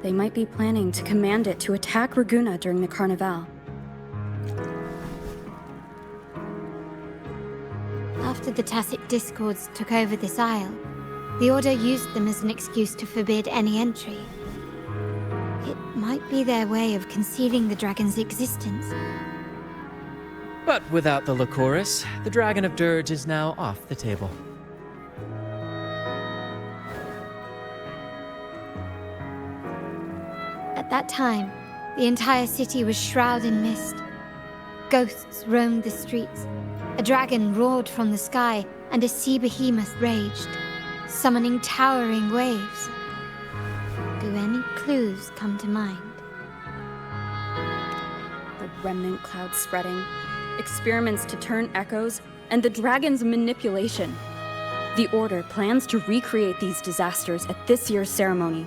[SPEAKER 4] they might be planning to command it to attack Ragunna during the Carnevale.
[SPEAKER 1] After the Tacit Discords took over this isle, the Order used them as an excuse to forbid any entry. It might be their way of concealing the dragon's existence.
[SPEAKER 6] But without the Lycoris, the Dragon of Dirge is now off the table.
[SPEAKER 1] At that time, the entire city was shrouded in mist. Ghosts roamed the streets. A dragon roared from the sky, and a sea behemoth raged, summoning towering waves. Do any clues come to mind?
[SPEAKER 4] The remnant cloud spreading, experiments to turn echoes, and the dragon's manipulation. The Order plans to recreate these disasters at this year's ceremony.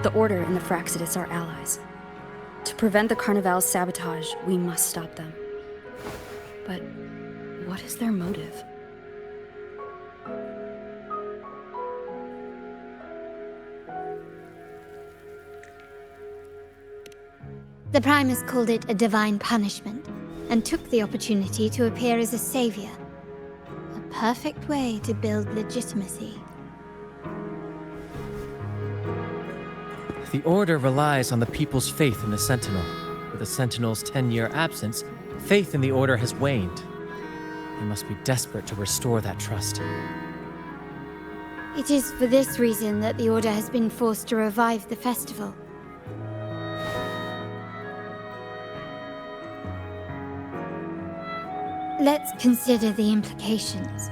[SPEAKER 4] The Order and the Phraxidus are allies. To prevent the Carnevale's sabotage, we must stop them. But what is their motive?
[SPEAKER 1] The Primus called it a divine punishment, and took the opportunity to appear as a savior. A perfect way to build legitimacy.
[SPEAKER 6] The Order relies on the people's faith in the Sentinel. With the Sentinel's 10-year absence, faith in the Order has waned. They must be desperate to restore that trust.
[SPEAKER 1] It is for this reason that the Order has been forced to revive the festival. Let's consider the implications.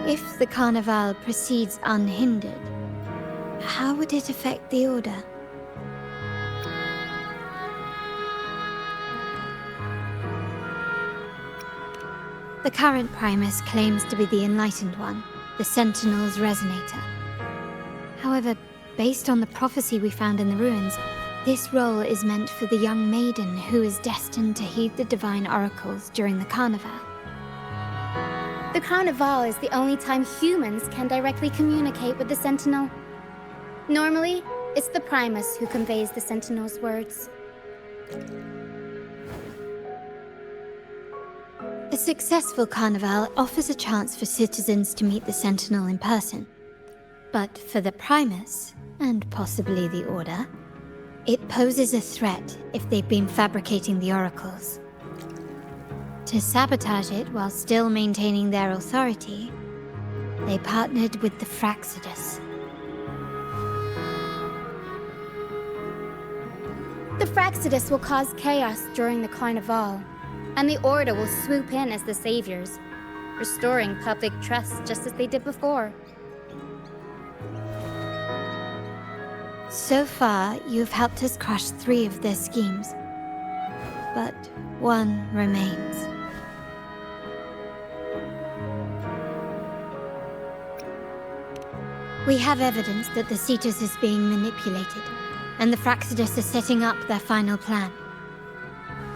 [SPEAKER 1] If the Carnevale proceeds unhindered, how would it affect the Order? The current Primus claims to be the Enlightened One, the Sentinel's Resonator. However,
[SPEAKER 14] based on the prophecy we found in the ruins, this role is meant for the young maiden who is destined to heed the divine oracles during the Carnevale.
[SPEAKER 1] The Carnevale is the only time humans can directly communicate with the Sentinel. Normally, it's the Primus who conveys the Sentinel's words.
[SPEAKER 14] A successful Carnevale offers a chance for citizens to meet the Sentinel in person. But for the Primus, and possibly the Order, it poses a threat if they've been fabricating the oracles. To sabotage it while still maintaining their authority, they partnered with the Fraccidus.
[SPEAKER 1] The Fraccidus will cause chaos during the Carnevale, and the Order will swoop in as the saviors, restoring public trust just as they did before.
[SPEAKER 14] So far, you've helped us crush 3 of their schemes, but one remains. We have evidence that the Cetus is being manipulated, and the Fraccidus are setting up their final plan.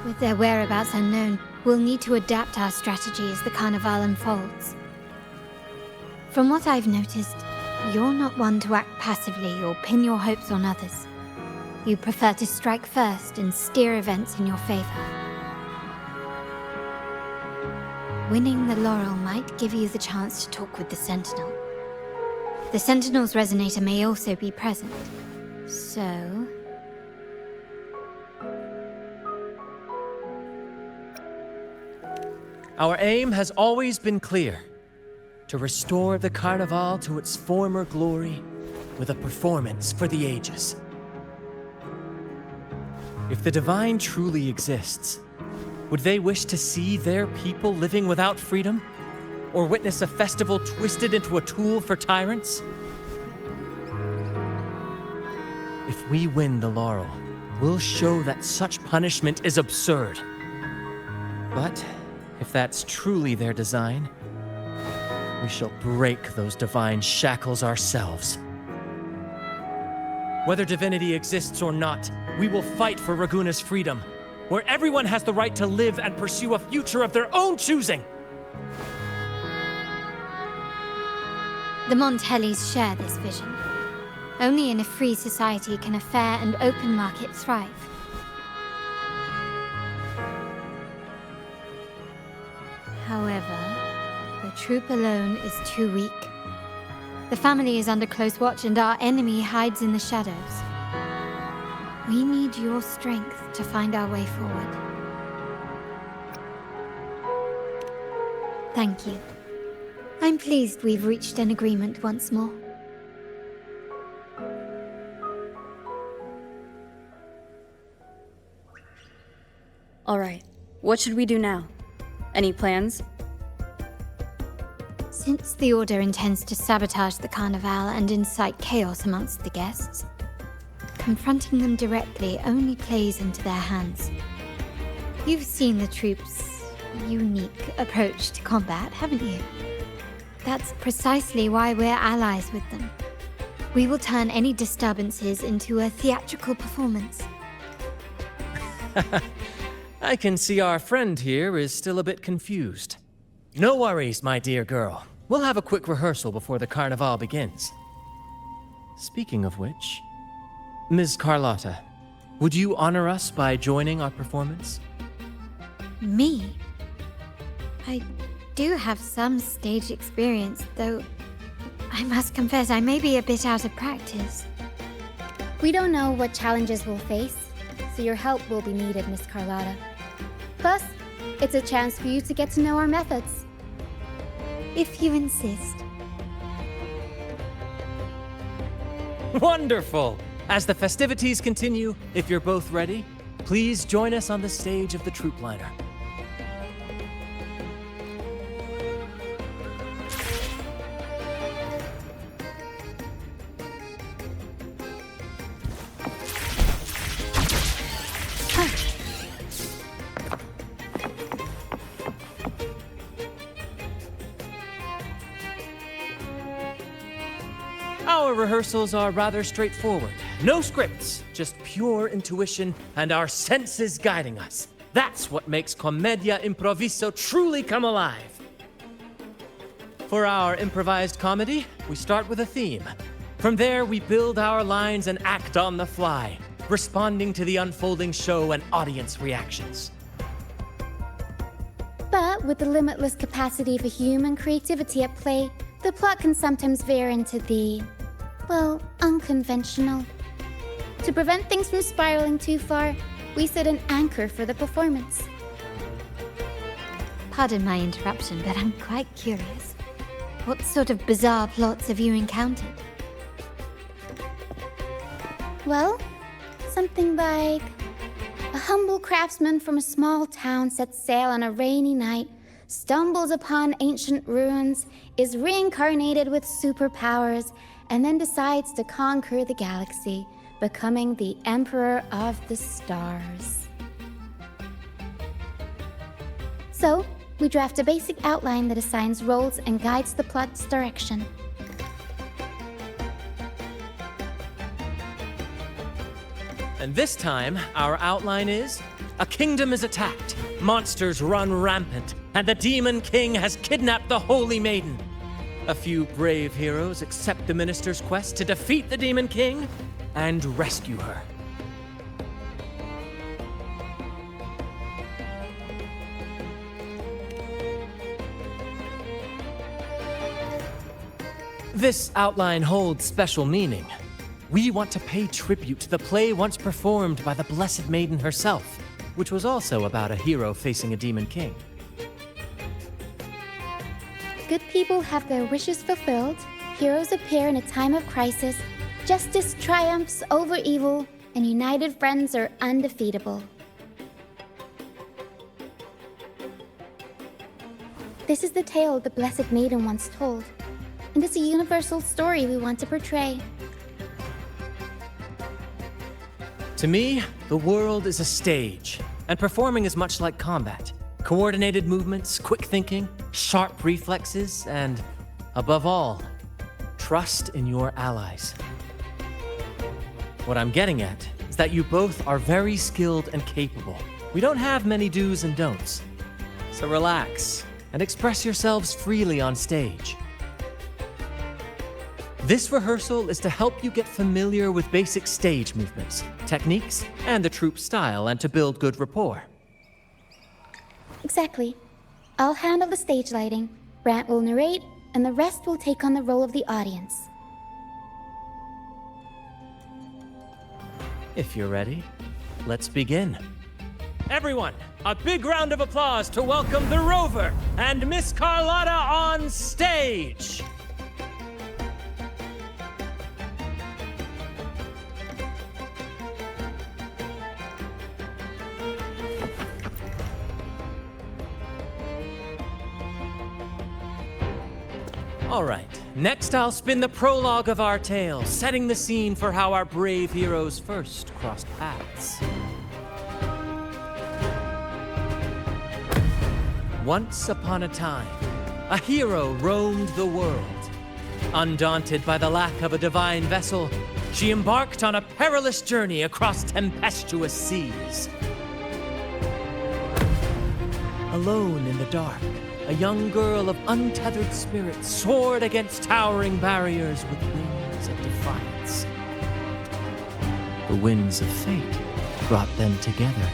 [SPEAKER 14] With their whereabouts unknown, we'll need to adapt our strategy as the Carnevale unfolds. From what I've noticed, you're not one to act passively or pin your hopes on others. You prefer to strike first and steer events in your favor. Winning the laurel might give you the chance to talk with the Sentinel. The Sentinel's resonator may also be present, so...
[SPEAKER 6] Our aim has always been clear: to restore the Carnevale to its former glory with a performance for the ages. If the Divine truly exists, would they wish to see their people living without freedom? Or witness a festival twisted into a tool for tyrants? If we win the laurel, we'll show that such punishment is absurd. But if that's truly their design, we shall break those divine shackles ourselves. Whether divinity exists or not, we will fight for Raguna's freedom, where everyone has the right to live and pursue a future of their own choosing.
[SPEAKER 14] The Montellis share this vision. Only in a free society can a fair and open market thrive. However, the Troupe alone is too weak. The family is under close watch and our enemy hides in the shadows. We need your strength to find our way forward. Thank you. I'm pleased we've reached an agreement once more.
[SPEAKER 4] All right, what should we do now? Any plans?
[SPEAKER 14] Since the Order intends to sabotage the Carnevale and incite chaos amongst the guests, confronting them directly only plays into their hands. You've seen the Troupe's unique approach to combat, haven't you? That's precisely why we're allies with them. We will turn any disturbances into a theatrical performance.
[SPEAKER 6] I can see our friend here is still a bit confused. No worries, my dear girl. We'll have a quick rehearsal before the Carnevale begins. Speaking of which, Ms. Carlotta, would you honor us by joining our performance?
[SPEAKER 14] Me? I do have some stage experience, though I must confess I may be a bit out of practice.
[SPEAKER 1] We don't know what challenges we'll face, so your help will be needed, Miss Carlotta. Plus, it's a chance for you to get to know our methods.
[SPEAKER 14] If you insist.
[SPEAKER 6] Wonderful! As the festivities continue, if you're both ready, please join us on the stage of the Troupe liner. Our rehearsals are rather straightforward. No scripts, just pure intuition and our senses guiding us. That's what makes Commedia Improviso truly come alive. For our improvised comedy, we start with a theme. From there, we build our lines and act on the fly, responding to the unfolding show and audience reactions.
[SPEAKER 1] But with the limitless capacity for human creativity at play, the plot can sometimes veer into the, well, unconventional. To prevent things from spiraling too far, we set an anchor for the performance.
[SPEAKER 14] Pardon my interruption, but I'm quite curious. What sort of bizarre plots have you encountered?
[SPEAKER 1] Well, something like a humble craftsman from a small town sets sail on a rainy night, stumbles upon ancient ruins, is reincarnated with superpowers, and then decides to conquer the galaxy, becoming the Emperor of the Stars. So, we draft a basic outline that assigns roles and guides the plot's direction.
[SPEAKER 6] And this time, our outline is: a kingdom is attacked, monsters run rampant, and the Demon King has kidnapped the Holy Maiden. A few brave heroes accept the minister's quest to defeat the Demon King and rescue her. This outline holds special meaning. We want to pay tribute to the play once performed by the Blessed Maiden herself, which was also about a hero facing a Demon King.
[SPEAKER 1] Good people have their wishes fulfilled, heroes appear in a time of crisis, justice triumphs over evil, and united friends are undefeatable. This is the tale the Blessed Maiden once told, and it's a universal story we want to portray.
[SPEAKER 6] To me, the world is a stage, and performing is much like combat. Coordinated movements, quick thinking, sharp reflexes, and, above all, trust in your allies. What I'm getting at is that you both are very skilled and capable. We don't have many do's and don'ts. So relax and express yourselves freely on stage. This rehearsal is to help you get familiar with basic stage movements, techniques, and the troupe style, and to build good rapport.
[SPEAKER 1] Exactly. I'll handle the stage lighting, Brant will narrate, and the rest will take on the role of the audience.
[SPEAKER 6] If you're ready, let's begin. Everyone, a big round of applause to welcome the Rover and Miss Carlotta on stage! All right, next I'll spin the prologue of our tale, setting the scene for how our brave heroes first crossed paths. Once upon a time, a hero roamed the world. Undaunted by the lack of a divine vessel, she embarked on a perilous journey across tempestuous seas. Alone in the dark, a young girl of untethered spirit soared against towering barriers with wings of defiance. The winds of fate brought them together.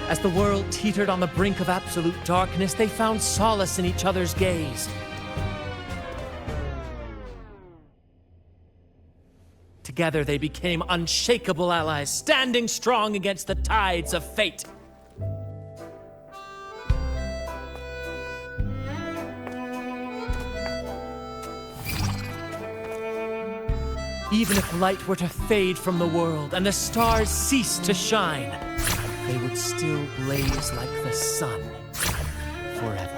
[SPEAKER 6] As the world teetered on the brink of absolute darkness, they found solace in each other's gaze. Together they became unshakable allies, standing strong against the tides of fate. Even if light were to fade from the world and the stars cease to shine, they would still blaze like the sun forever.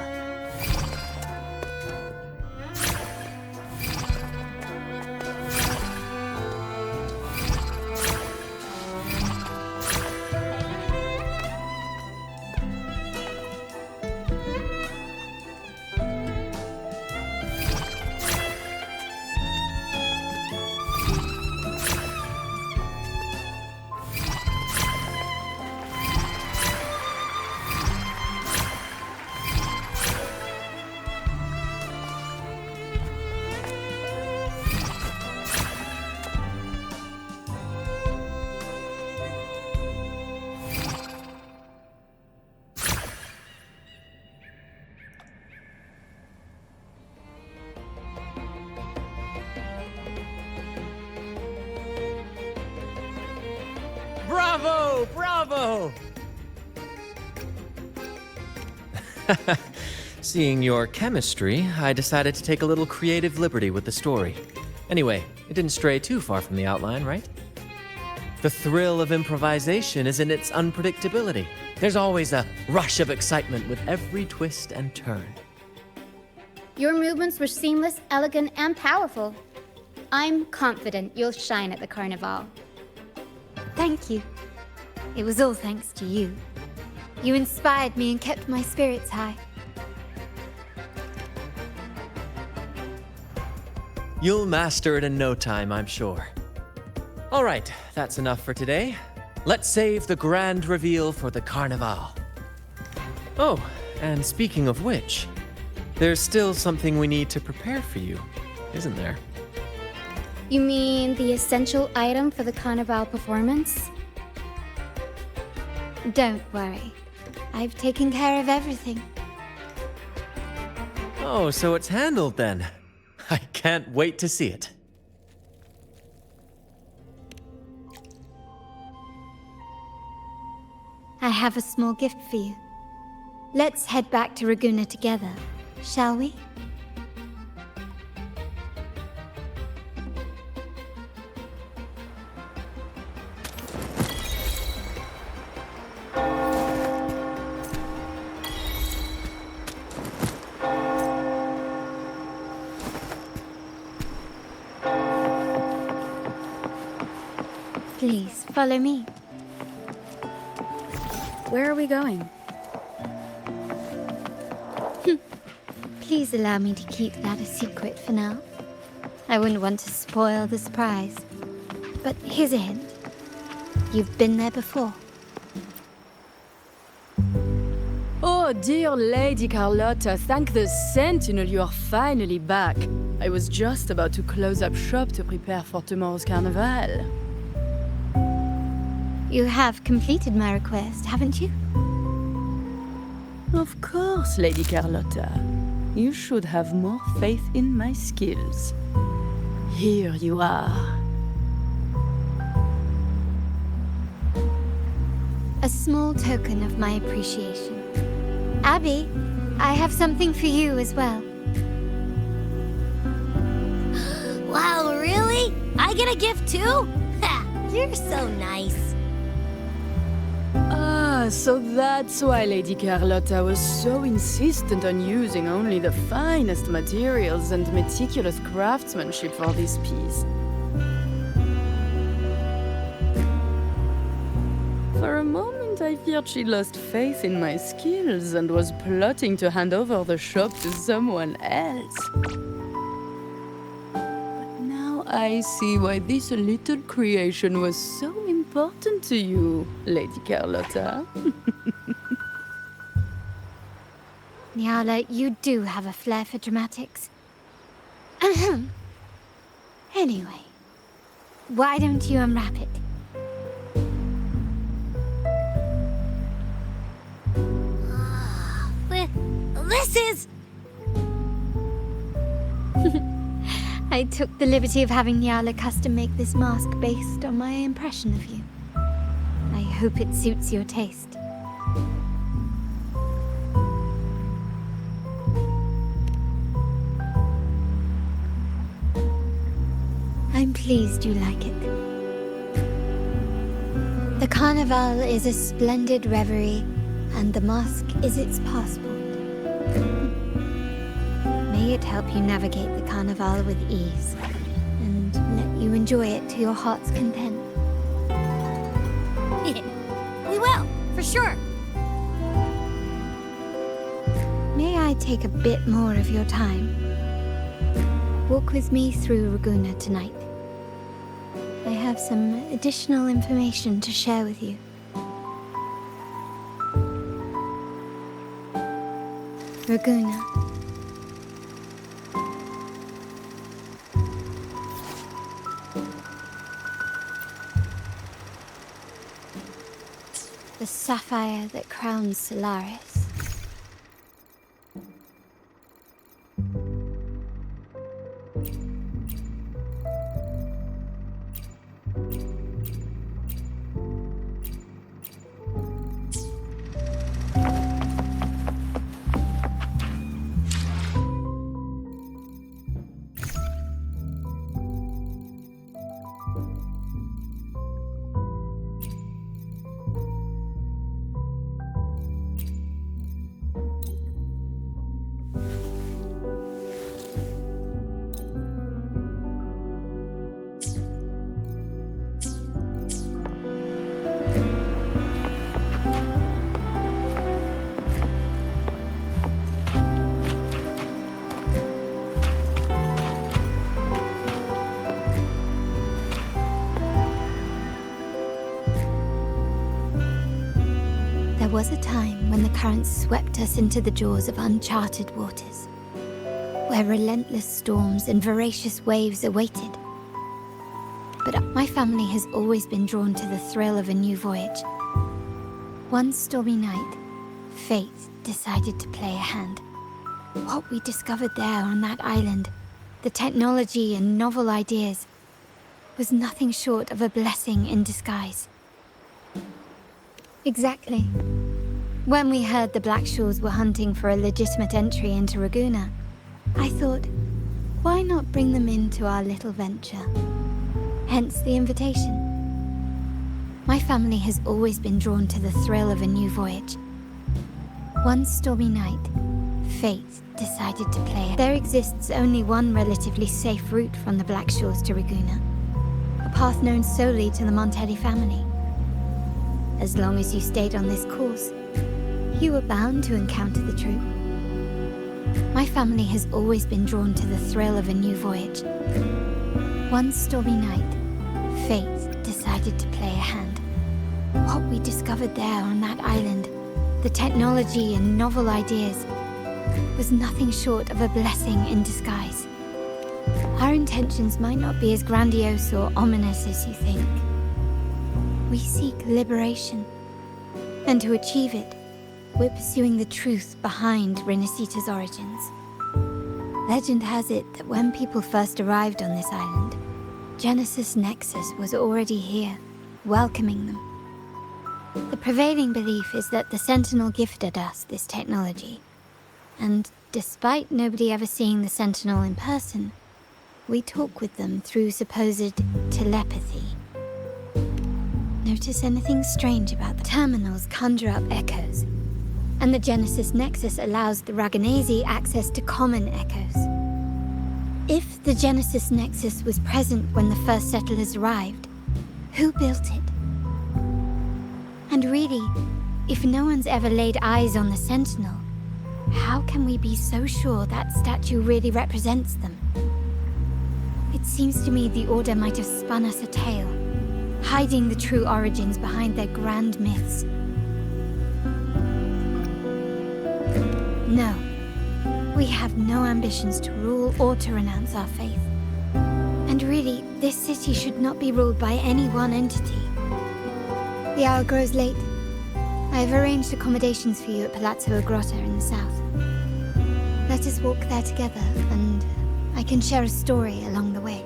[SPEAKER 6] Bravo! Bravo! Seeing your chemistry, I decided to take a little creative liberty with the story. Anyway, it didn't stray too far from the outline, right? The thrill of improvisation is in its unpredictability. There's always a rush of excitement with every twist and turn.
[SPEAKER 1] Your movements were seamless, elegant, and powerful. I'm confident you'll shine at the Carnevale.
[SPEAKER 14] Thank you. It was all thanks to you. You inspired me and kept my spirits high.
[SPEAKER 6] You'll master it in no time, I'm sure. All right, that's enough for today. Let's save the grand reveal for the Carnevale. Oh, and speaking of which, there's still something we need to prepare for you, isn't there?
[SPEAKER 1] You mean the essential item for the Carnevale performance?
[SPEAKER 14] Don't worry. I've taken care of everything.
[SPEAKER 6] Oh, so it's handled then. I can't wait to see it.
[SPEAKER 14] I have a small gift for you. Let's head back to Ragunna together, shall we? Please, follow me.
[SPEAKER 4] Where are we going?
[SPEAKER 14] Please allow me to keep that a secret for now. I wouldn't want to spoil the surprise. But here's a hint. You've been there before.
[SPEAKER 15] Oh, dear Lady Carlotta, thank the Sentinel you are finally back. I was just about to close up shop to prepare for tomorrow's Carnevale.
[SPEAKER 14] You have completed my request, haven't you?
[SPEAKER 15] Of course, Lady Carlotta. You should have more faith in my skills. Here you are.
[SPEAKER 14] A small token of my appreciation. Abby, I have something for you as well.
[SPEAKER 8] Wow, really? I get a gift too? Ha! You're so nice.
[SPEAKER 15] Ah, so that's why Lady Carlotta was so insistent on using only the finest materials and meticulous craftsmanship for this piece. For a moment, I feared she lost faith in my skills and was plotting to hand over the shop to someone else. But now I see why this little creation was so important to you, Lady Carlotta.
[SPEAKER 14] Nyala, you do have a flair for dramatics. Anyway, why don't you unwrap it?
[SPEAKER 8] This is...
[SPEAKER 14] I took the liberty of having Nyala custom make this mask based on my impression of you. I hope it suits your taste. I'm pleased you like it. The Carnival is a splendid reverie, and the mask is its passport. May it help you navigate the Carnival with ease, and let you enjoy it to your heart's content.
[SPEAKER 8] We will, for sure.
[SPEAKER 14] May I take a bit more of your time? Walk with me through Ragunna tonight. I have some additional information to share with you. Ragunna. The sapphire that crowns Solaris. was a time when the currents swept us into the jaws of uncharted waters, where relentless storms and voracious waves awaited. But my family has always been drawn to the thrill of a new voyage. One stormy night, fate decided to play a hand. What we discovered there on that island, the technology and novel ideas, was nothing short of a blessing in disguise. Exactly. When we heard the Blackshaws were hunting for a legitimate entry into Ragusa, I thought, why not bring them into our little venture? Hence the invitation. My family has always been drawn to the thrill of a new voyage. One stormy night, fate decided to play. There exists only one relatively safe route from the Blackshaws to Ragusa, a path known solely to the Montelli family. As long as you stayed on this course, you were bound to encounter the Troupe. My family has always been drawn to the thrill of a new voyage. One stormy night, fate decided to play a hand. What we discovered there on that island, the technology and novel ideas, was nothing short of a blessing in disguise. Our intentions might not be as grandiose or ominous as you think. We seek liberation, and to achieve it, we're pursuing the truth behind Renacita's origins. Legend has it that when people first arrived on this island, Genesis Nexus was already here, welcoming them. The prevailing belief is that the Sentinel gifted us this technology, and despite nobody ever seeing the Sentinel in person, we talk with them through supposed telepathy. Notice anything strange about the terminals conjure up echoes, and the Genesis Nexus allows the Raganesi access to common echoes. If the Genesis Nexus was present when the first settlers arrived, who built it? And really, if no one's ever laid eyes on the Sentinel, how can we be so sure that statue really represents them? It seems to me the Order might have spun us a tale, hiding the true origins behind their grand myths. No, we have no ambitions to rule or to renounce our faith. And really, this city should not be ruled by any one entity. The hour grows late. I have arranged accommodations for you at Palazzo Agrotta in the south. Let us walk there together, and I can share a story along the way.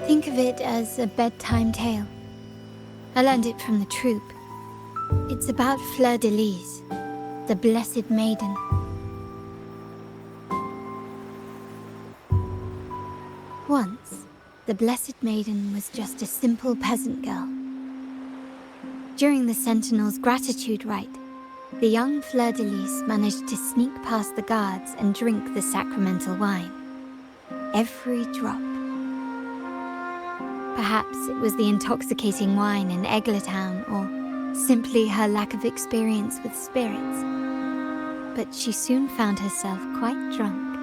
[SPEAKER 14] Think of it as a bedtime tale. I learned it from the Troupe. It's about Fleur de Lis, the Blessed Maiden. Once, the Blessed Maiden was just a simple peasant girl. During the Sentinel's gratitude rite, the young Fleur de Lis managed to sneak past the guards and drink the sacramental wine. Every drop. Perhaps it was the intoxicating wine in Eglatown, or simply her lack of experience with spirits. But she soon found herself quite drunk.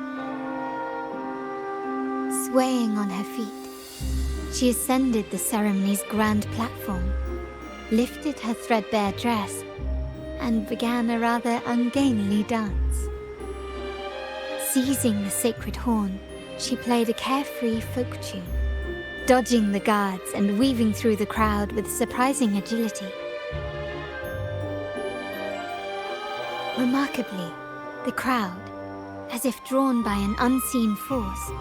[SPEAKER 14] Swaying on her feet, she ascended the ceremony's grand platform, lifted her threadbare dress, and began a rather ungainly dance. Seizing the sacred horn, she played a carefree folk tune, dodging the guards and weaving through the crowd with surprising agility. Remarkably, the crowd, as if drawn by an unseen force,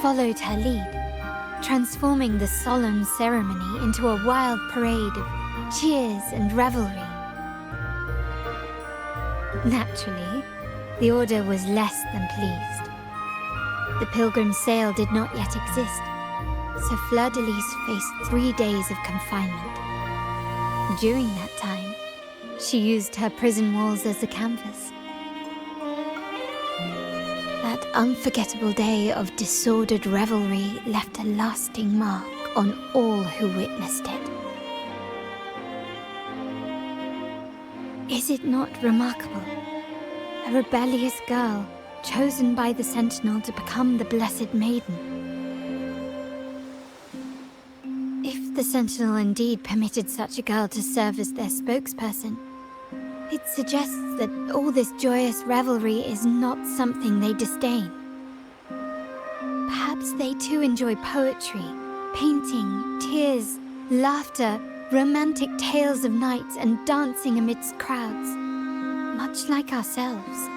[SPEAKER 14] followed her lead, transforming the solemn ceremony into a wild parade of cheers and revelry. Naturally, the Order was less than pleased. The Pilgrim sale did not yet exist, so Fleur de Lis faced 3 days of confinement. During that time, she used her prison walls as a canvas. That unforgettable day of disordered revelry left a lasting mark on all who witnessed it. Is it not remarkable? A rebellious girl chosen by the Sentinel to become the Blessed Maiden. If the Sentinel indeed permitted such a girl to serve as their spokesperson, It suggests that all this joyous revelry is not something they disdain. Perhaps they too enjoy poetry, painting, tears, laughter, romantic tales of nights, and dancing amidst crowds, much like ourselves.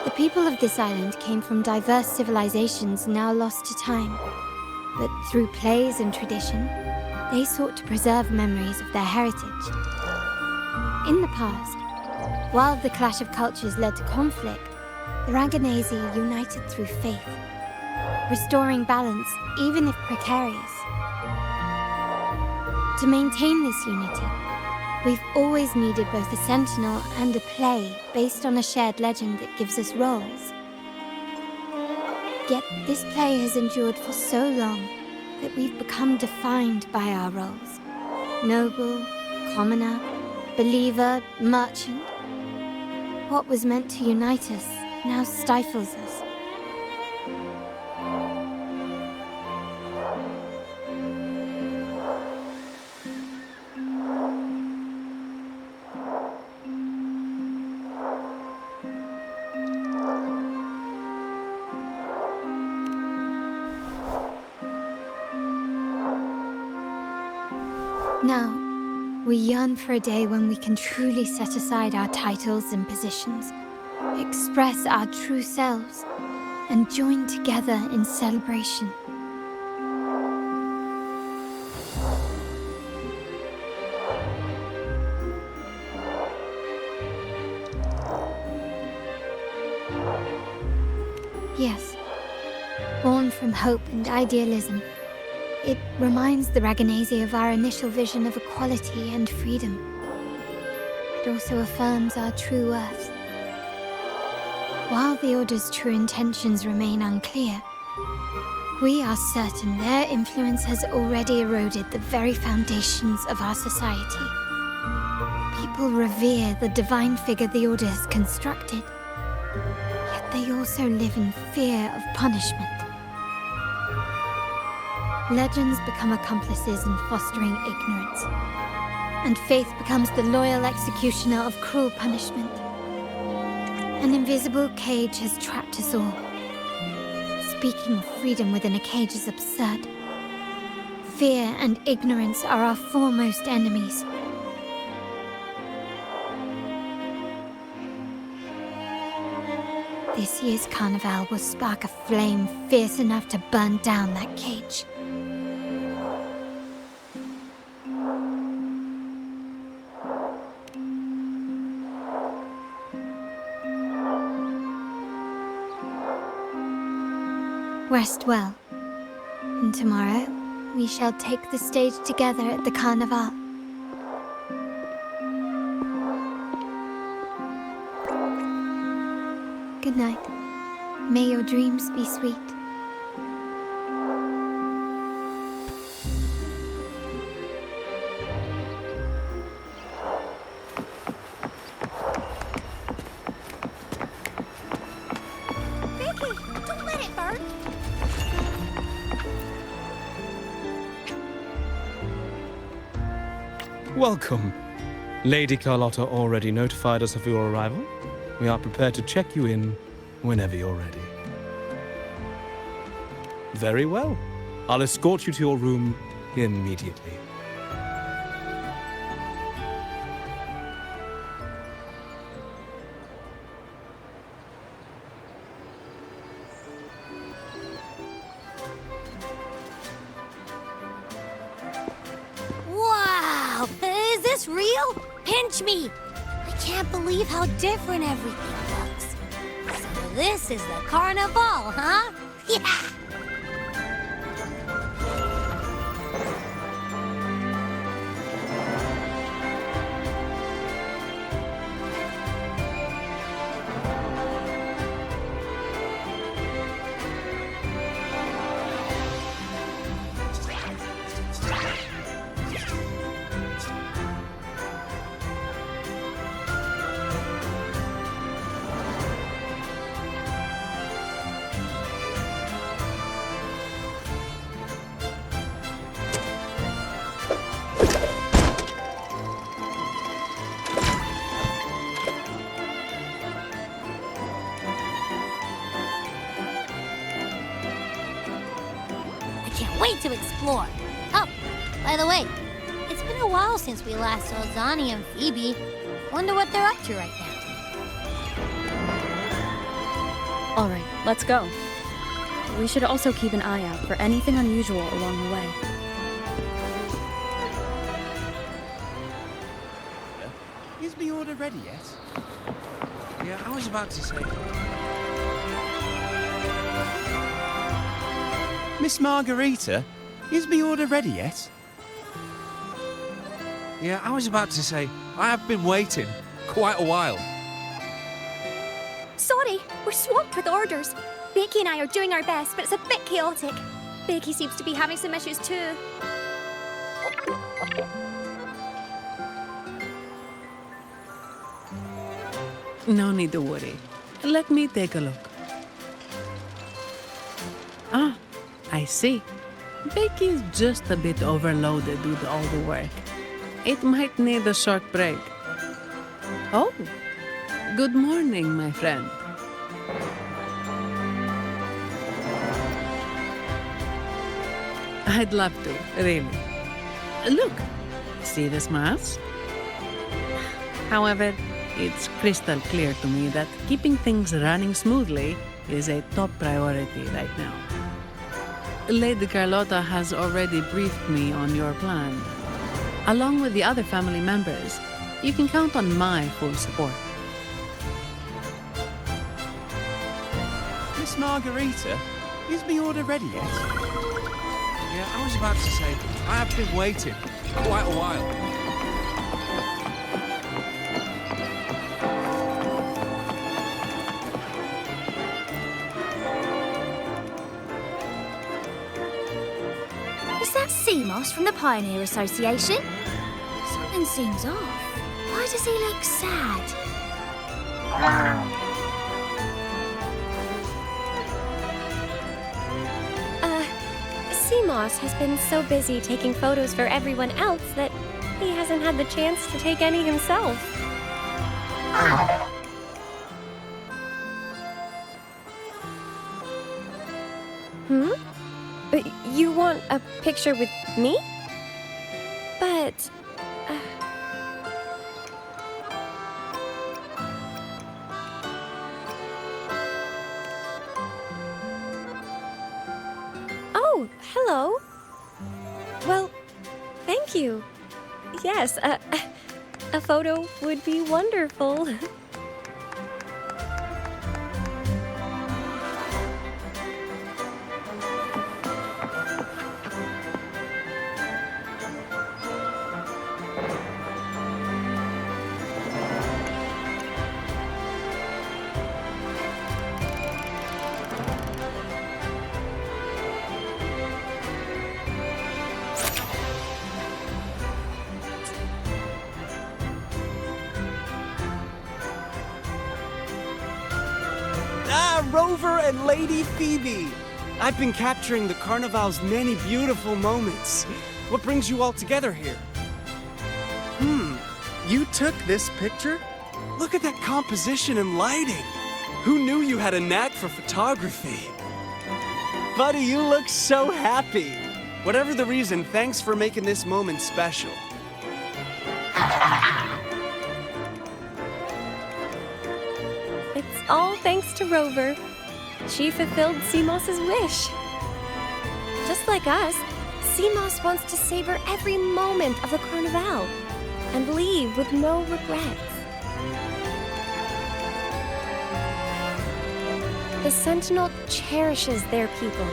[SPEAKER 14] The people of this island came from diverse civilizations now lost to time. But through plays and tradition, they sought to preserve memories of their heritage. In the past, while the clash of cultures led to conflict, the Ragganese united through faith, restoring balance even if precarious. To maintain this unity, we've always needed both a sentinel and a play based on a shared legend that gives us roles. Yet this play has endured for so long that we've become defined by our roles. Noble, commoner, believer, merchant. What was meant to unite us now stifles us. Now, we yearn for a day when we can truly set aside our titles and positions, express our true selves, and join together in celebration. Yes, born from hope and idealism, it reminds the Ragganese of our initial vision of equality and freedom. It also affirms our true worth. While the Order's true intentions remain unclear, we are certain their influence has already eroded the very foundations of our society. People revere the divine figure the Order has constructed, yet they also live in fear of punishment. Legends become accomplices in fostering ignorance, and faith becomes the loyal executioner of cruel punishment. An invisible cage has trapped us all. Speaking of freedom within a cage is absurd. Fear and ignorance are our foremost enemies. This year's Carnevale will spark a flame fierce enough to burn down that cage. Rest well, and tomorrow we shall take the stage together at the Carnevale. Good night. May your dreams be sweet.
[SPEAKER 16] Welcome. Lady Carlotta already notified us of your arrival. We are prepared to check you in whenever you're ready. Very well. I'll escort you to your room immediately.
[SPEAKER 8] Wow! Is this real? Pinch me! I can't believe how different everything looks. So this is the Carnevale, huh? Yeah! wait to explore. Oh, by the way, it's been a while since we last saw Zani and Phoebe. Wonder what they're up to right now.
[SPEAKER 4] All right, let's go. We should also keep an eye out for anything unusual along the way.
[SPEAKER 17] Is the order ready yet? Yeah, I was about to say... Miss Margarita, is the order ready yet? Yeah, I was about to say, I have been waiting quite a while.
[SPEAKER 18] Sorry, we're swamped with orders. Becky and I are doing our best, but it's a bit chaotic. Becky seems to be having some issues too.
[SPEAKER 19] No need to worry. Let me take a look. Ah, I see. Becky's just a bit overloaded with all the work. It might need a short break. Oh, good morning, my friend. I'd love to, really. Look, see the smiles? However, it's crystal clear to me that keeping things running smoothly is a top priority right now. Lady Carlotta has already briefed me on your plan. Along with the other family members, you can count on my full support.
[SPEAKER 17] Miss Margarita, is the order ready yet? Yeah, I was about to say, I have been waiting quite a while.
[SPEAKER 18] Is that Seamoss from the Pioneer Association? Something seems off. Why does he look sad? Seamoss has been so busy taking photos for everyone else that he hasn't had the chance to take any himself. You want a picture with me? But... Oh, hello. Well, thank you. Yes, a photo would be wonderful.
[SPEAKER 17] Rover and Lady Phoebe! I've been capturing the Carnevale's many beautiful moments. What brings you all together here? You took this picture? Look at that composition and lighting! Who knew you had a knack for photography? Buddy, you look so happy! Whatever the reason, thanks for making this moment special.
[SPEAKER 18] It's all thanks to Rover. She fulfilled Seamoss's wish. Just like us, Seamoss wants to savor every moment of the Carnevale and leave with no regrets. The Sentinel cherishes their people,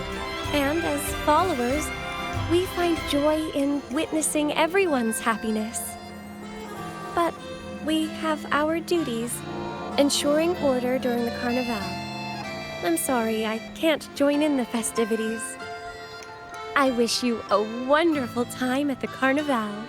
[SPEAKER 18] and as followers, we find joy in witnessing everyone's happiness. But we have our duties, ensuring order during the Carnevale. I'm sorry I can't join in the festivities. I wish you a wonderful time at the Carnevale.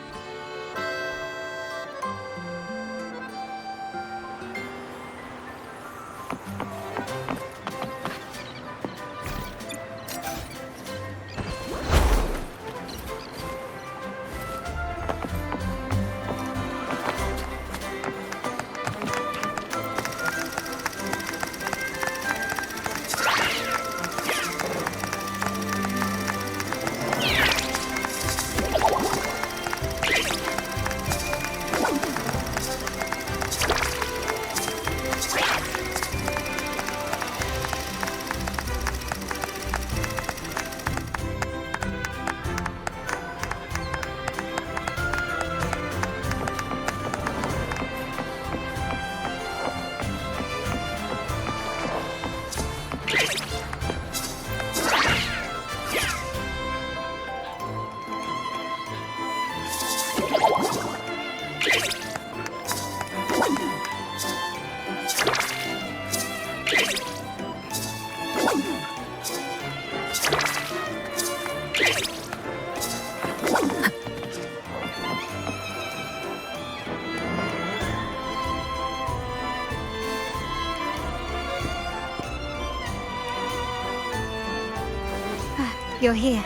[SPEAKER 14] you're here.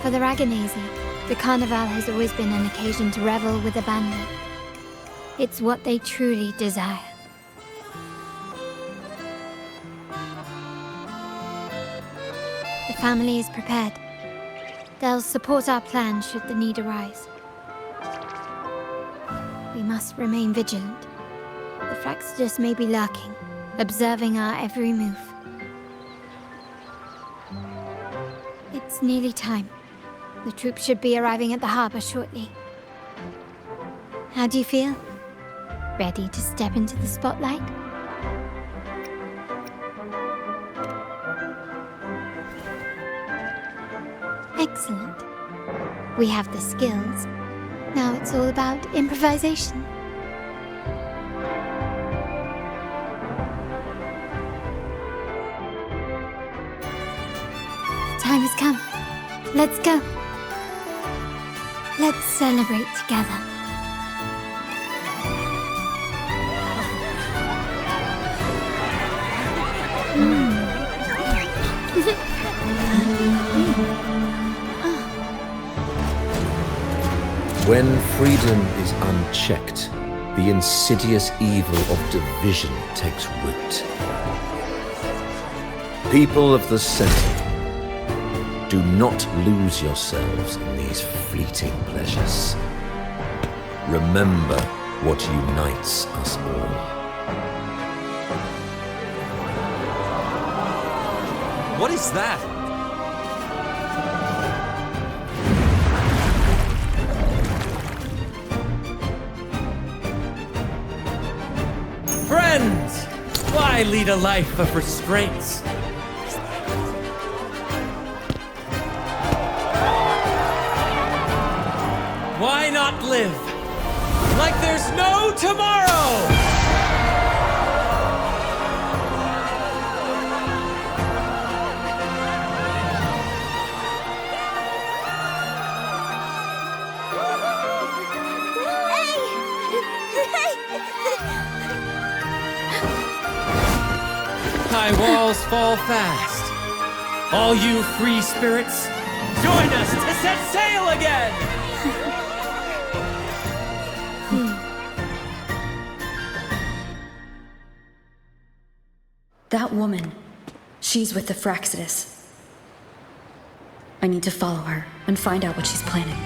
[SPEAKER 14] For the Ragganese, the Carnevale has always been an occasion to revel with abandon. It's what they truly desire. The family is prepared. They'll support our plan should the need arise. We must remain vigilant. The Fractsidus may be lurking, observing our every move. It's nearly time. The Troupe should be arriving at the harbor shortly. How do you feel? Ready to step into the spotlight? Excellent. We have the skills. Now it's all about improvisation. The time has come. Let's go. Let's celebrate together.
[SPEAKER 9] When freedom is unchecked, the insidious evil of division takes root. People of the Center, do not lose yourselves in these fleeting pleasures. Remember what unites us all.
[SPEAKER 6] What is that? Friends! Why lead a life of restraints? Why not live like there's no tomorrow? High walls fall fast. All you free spirits, join us to set sail again!
[SPEAKER 4] That woman, she's with the Fractsidus. I need to follow her and find out what she's planning.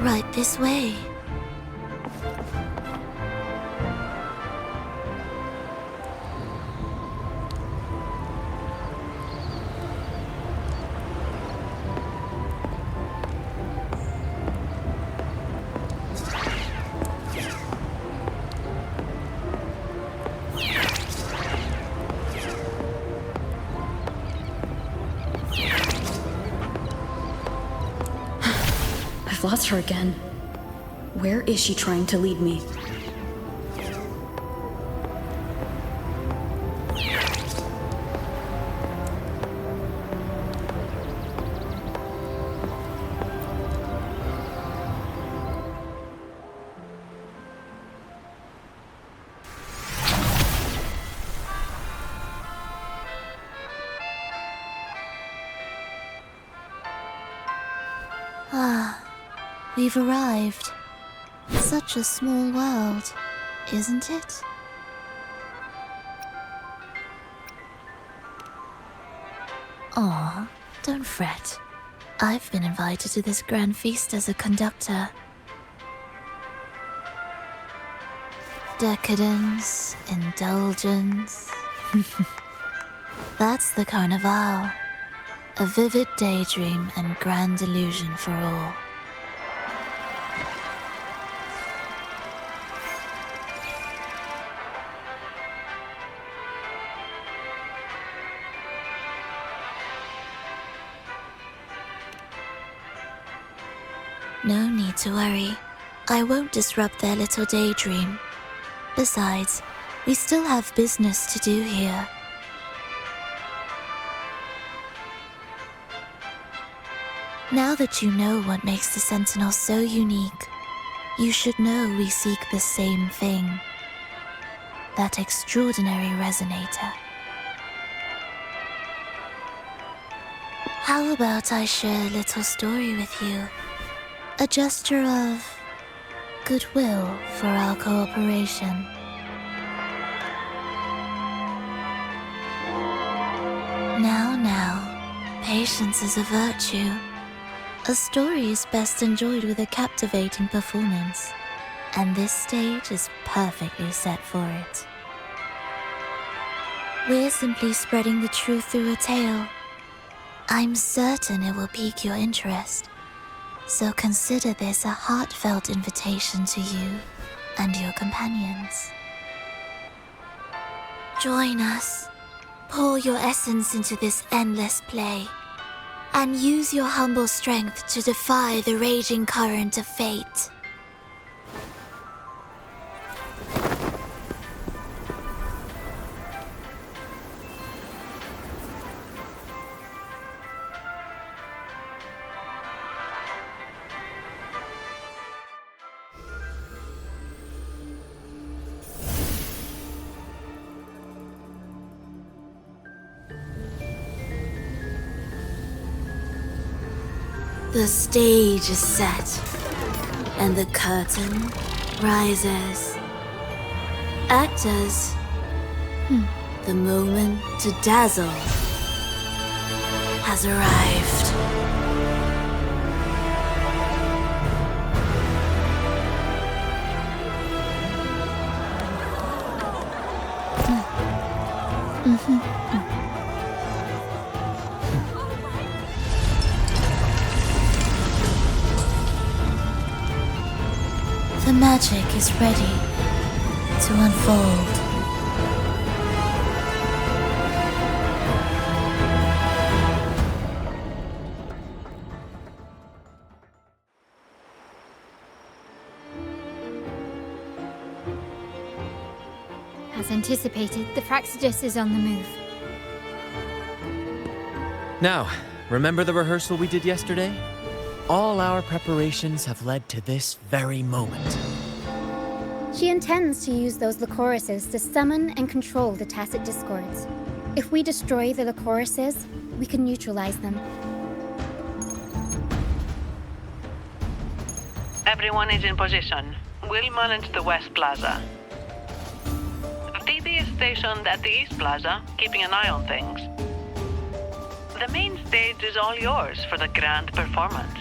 [SPEAKER 1] Right this way.
[SPEAKER 4] I've lost her again. Where is she trying to lead me?
[SPEAKER 1] We've arrived. Such a small world, isn't it? Aw, don't fret. I've been invited to this grand feast as a conductor. Decadence, indulgence. That's the Carnevale. A vivid daydream and grand illusion for all. No need to worry.
[SPEAKER 20] I won't disrupt their little daydream. Besides, we still have business to do here. Now that you know what makes the Sentinel so unique, you should know we seek the same thing. That extraordinary resonator. How about I share a little story with you? A gesture of goodwill for our cooperation. Now, patience is a virtue. A story is best enjoyed with a captivating performance, and this stage is perfectly set for it. We're simply spreading the truth through a tale. I'm certain it will pique your interest, so consider this a heartfelt invitation to you and your companions. Join us. Pour your essence into this endless play, and use your humble strength to defy the raging current of fate. The stage is set, and the curtain rises. Actors, the moment to dazzle has arrived. The magic is ready to unfold.
[SPEAKER 14] As anticipated, the Fractsidus is on the move.
[SPEAKER 6] Now, remember the rehearsal we did yesterday? All our preparations have led to this very moment.
[SPEAKER 1] She intends to use those Lycorises to summon and control the Tacit Discords. If we destroy the Lycorises, we can neutralize them.
[SPEAKER 21] Everyone is in position. We'll manage the West Plaza. Phoebe is stationed at the East Plaza, keeping an eye on things. The main stage is all yours for the grand performance.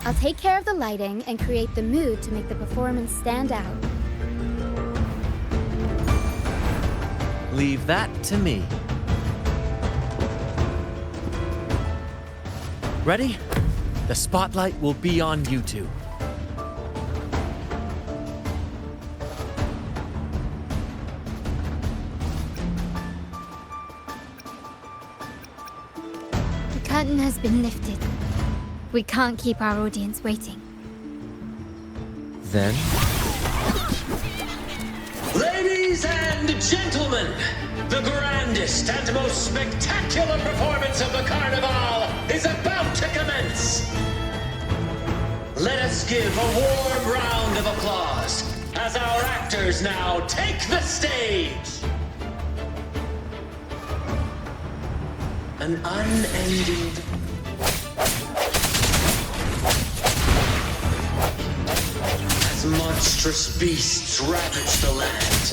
[SPEAKER 1] I'll take care of the lighting and create the mood to make the performance stand out.
[SPEAKER 6] Leave that to me. Ready? The spotlight will be on you two.
[SPEAKER 14] The curtain has been lifted. We can't keep our audience waiting.
[SPEAKER 6] Then?
[SPEAKER 22] Ladies and gentlemen, the grandest and most spectacular performance of the Carnevale is about to commence. Let us give a warm round of applause as our actors now take the stage. An unending... as monstrous beasts ravage the land.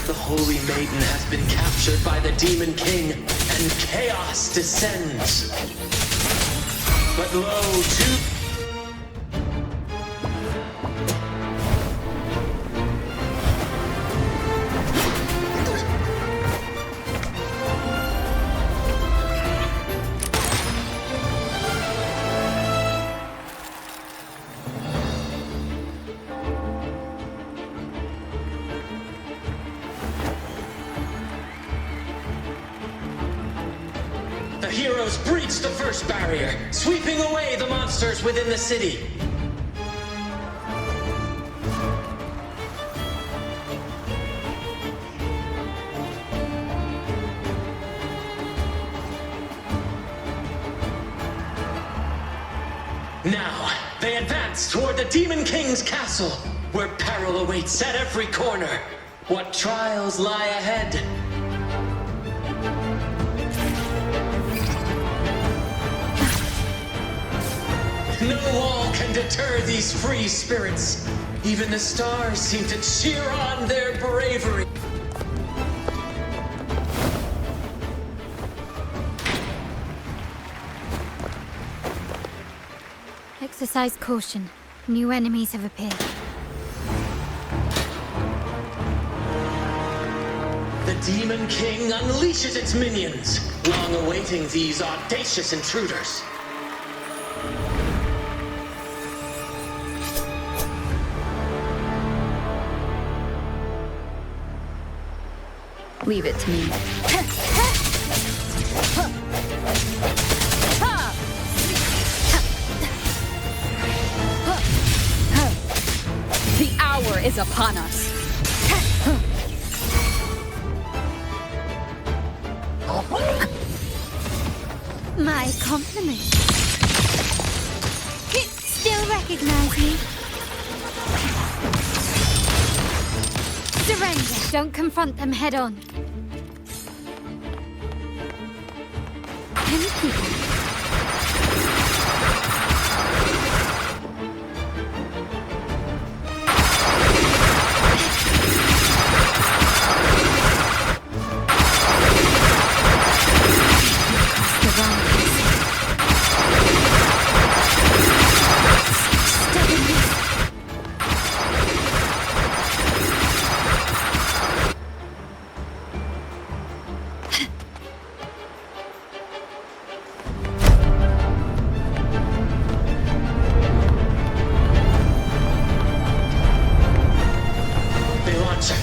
[SPEAKER 22] The Holy Maiden has been captured by the Demon King, and chaos descends. But lo, heroes breach the first barrier, sweeping away the monsters within the city. Now, they advance toward the Demon King's castle, where peril awaits at every corner. What trials lie ahead? No wall can deter these free spirits. Even the stars seem to cheer on their bravery.
[SPEAKER 14] Exercise caution. New enemies have appeared.
[SPEAKER 22] The Demon King unleashes its minions, long awaiting these audacious intruders.
[SPEAKER 4] Leave it to me. The hour is upon us.
[SPEAKER 14] My compliments. Still recognize me? Surrender. Don't confront them head on. Any people?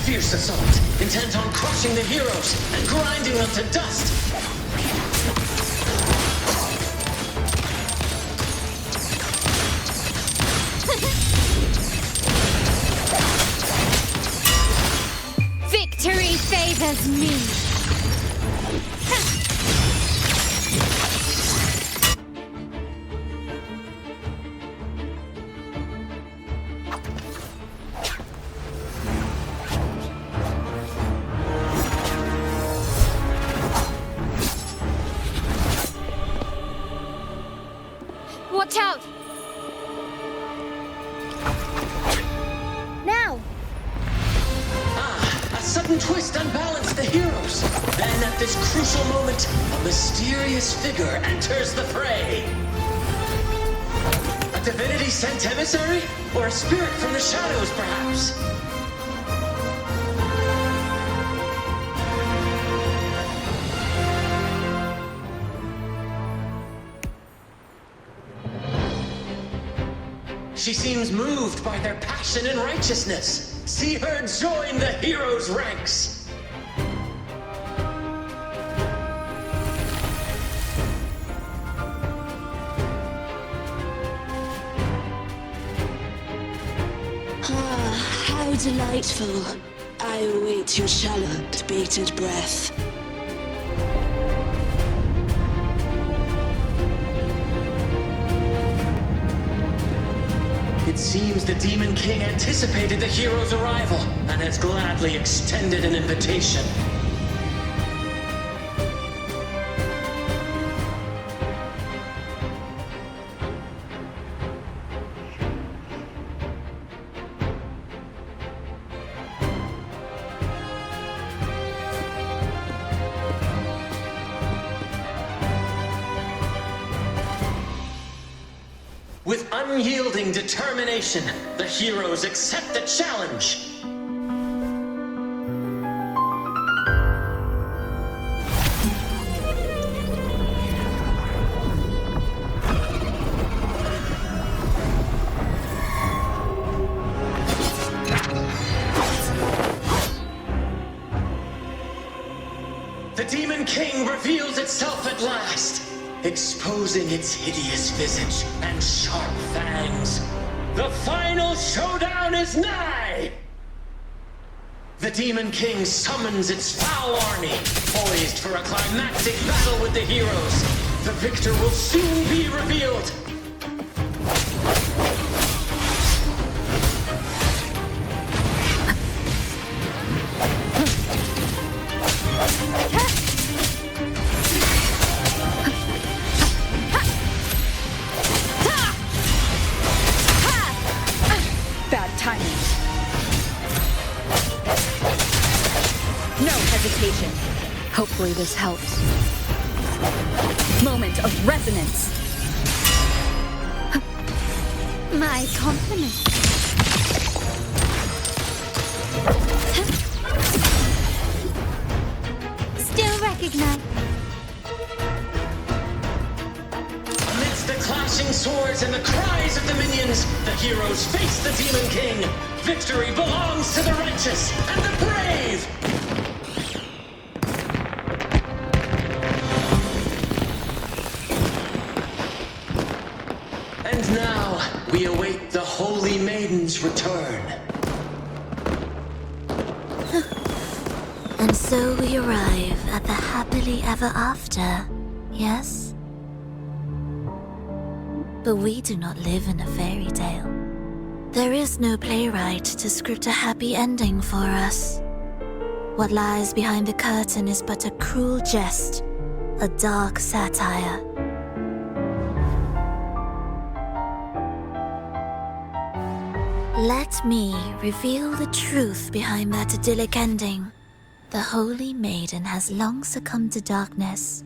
[SPEAKER 22] Fierce assault, intent on crushing the heroes and grinding them to dust.
[SPEAKER 14] Victory favors me. Watch out!
[SPEAKER 1] Now!
[SPEAKER 22] A sudden twist unbalanced the heroes. Then at this crucial moment, a mysterious figure enters the fray. A divinity sent emissary? Or a spirit from the shadows, perhaps? She seems moved by their passion and righteousness. See her join the heroes' ranks.
[SPEAKER 2] Ah, how delightful. I await your shallow, bated breath.
[SPEAKER 22] It seems the Demon King anticipated the hero's arrival and has gladly extended an invitation. With unyielding determination, the heroes accept the challenge. The Demon King reveals itself at last. exposing its hideous visage and sharp fangs. The final showdown is nigh! The Demon King summons its foul army, poised for a climactic battle with the heroes. The victor will soon be revealed.
[SPEAKER 4] Bad timing. No hesitation. Hopefully this helps. Moment of resonance.
[SPEAKER 1] My compliments. Still recognized.
[SPEAKER 22] Amidst the clashing swords and the cries of the minions, the heroes face the Demon King. Victory belongs to the righteous and the brave! And now, we await the Holy Maiden's return.
[SPEAKER 20] And so we arrive at the happily ever after, yes? But we do not live in a fairy tale. There is no playwright to script a happy ending for us. What lies behind the curtain is but a cruel jest, a dark satire. Let me reveal the truth behind that idyllic ending. The Holy Maiden has long succumbed to darkness,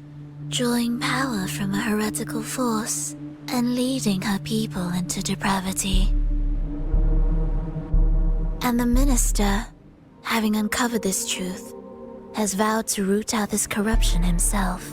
[SPEAKER 20] drawing power from a heretical force and leading her people into depravity. And the minister, having uncovered this truth, has vowed to root out this corruption himself.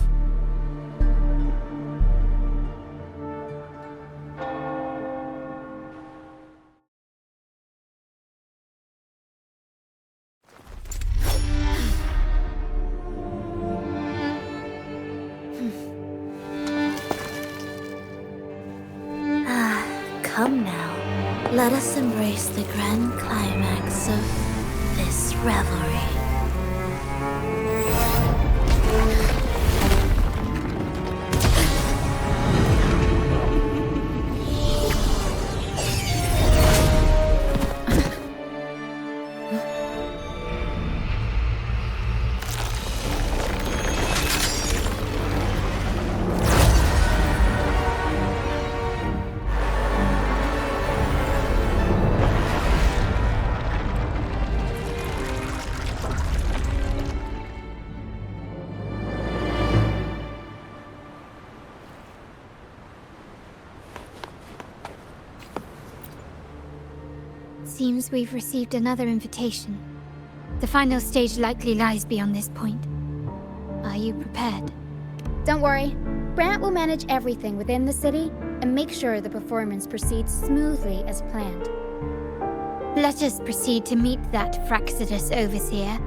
[SPEAKER 20] Come now, let us embrace the grand climax of this revelry.
[SPEAKER 14] Seems we've received another invitation. The final stage likely lies beyond this point. Are you prepared?
[SPEAKER 1] Don't worry. Brant will manage everything within the city and make sure the performance proceeds smoothly as planned.
[SPEAKER 14] Let us proceed to meet that Fraccidus overseer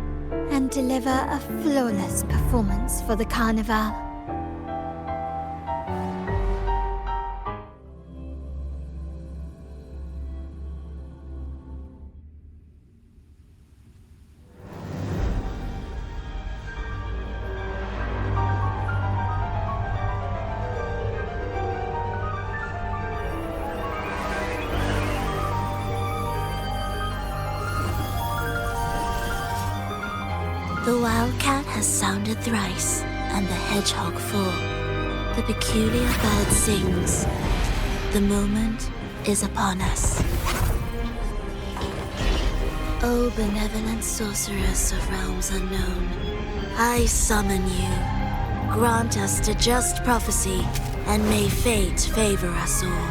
[SPEAKER 14] and deliver a flawless performance for the Carnevale. The wildcat has sounded thrice, and the hedgehog four. The peculiar bird sings. The moment is upon us. O benevolent sorceress of realms unknown, I summon you. Grant us the just prophecy, and may fate favor us all.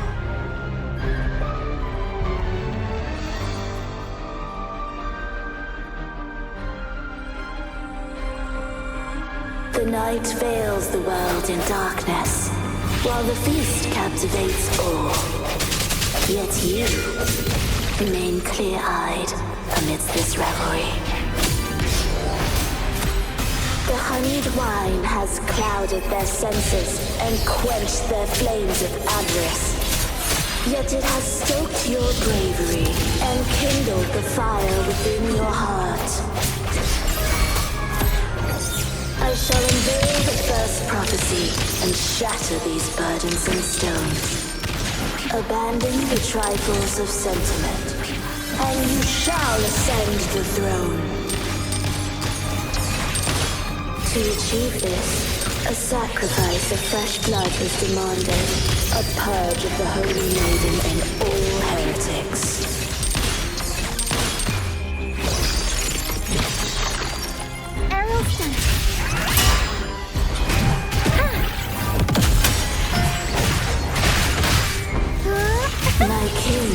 [SPEAKER 14] The night veils the world in darkness, while the feast captivates all. Yet you remain clear-eyed amidst this revelry.
[SPEAKER 2] The honeyed wine has clouded their senses and quenched their flames of avarice. Yet it has stoked your bravery and kindled the fire within your heart. I shall unveil the first prophecy and shatter these burdensome stones. Abandon the trifles of sentiment, and you shall ascend the throne. To achieve this, a sacrifice of fresh blood was demanded, a purge of the Holy Maiden and all heretics.
[SPEAKER 1] Arrowstone!
[SPEAKER 2] My king,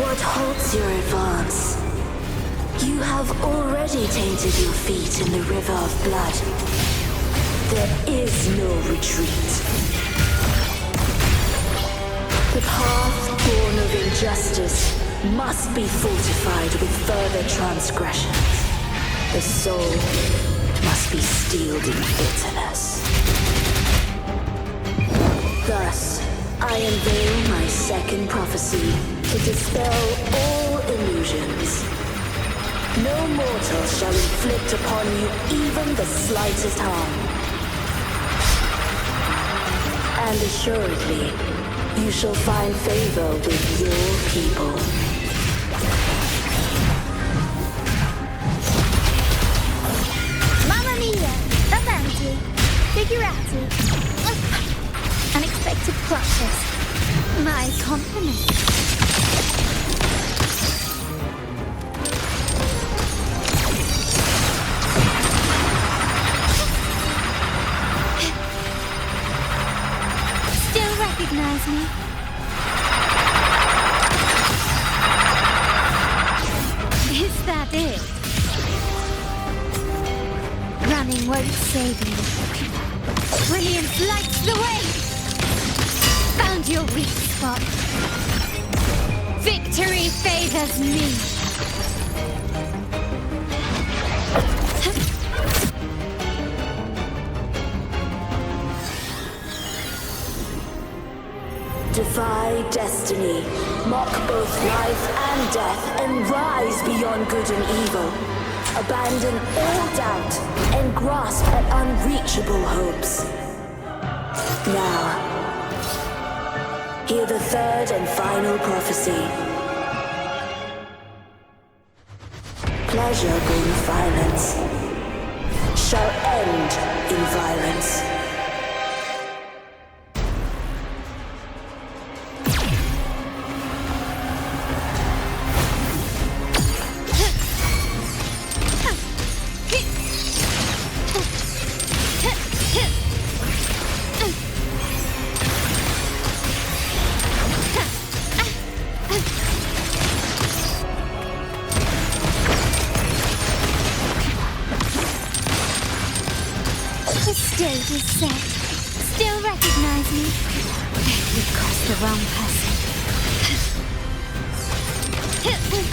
[SPEAKER 2] what halts your advance? You have already tainted your feet in the river of blood. There is no retreat. The path born of injustice must be fortified with further transgressions. The soul must be steeled in bitterness. Thus, I unveil my second prophecy to dispel all illusions. No mortal shall inflict upon you even the slightest harm. And assuredly, you shall find favor with your people.
[SPEAKER 1] Mamma mia! Avanti! Figurati! Unexpected plot twist. My compliments. Still recognize me? Is that it? Running won't save you. Brilliance lights the way! Found your weak spot. Victory favors me.
[SPEAKER 2] Defy destiny, mock both life and death, and rise beyond good and evil. Abandon all doubt and grasp at unreachable hopes. Now, hear the third and final prophecy. Pleasure born of violence shall end in violence.
[SPEAKER 1] Is set. Still recognize me? You've crossed the wrong person.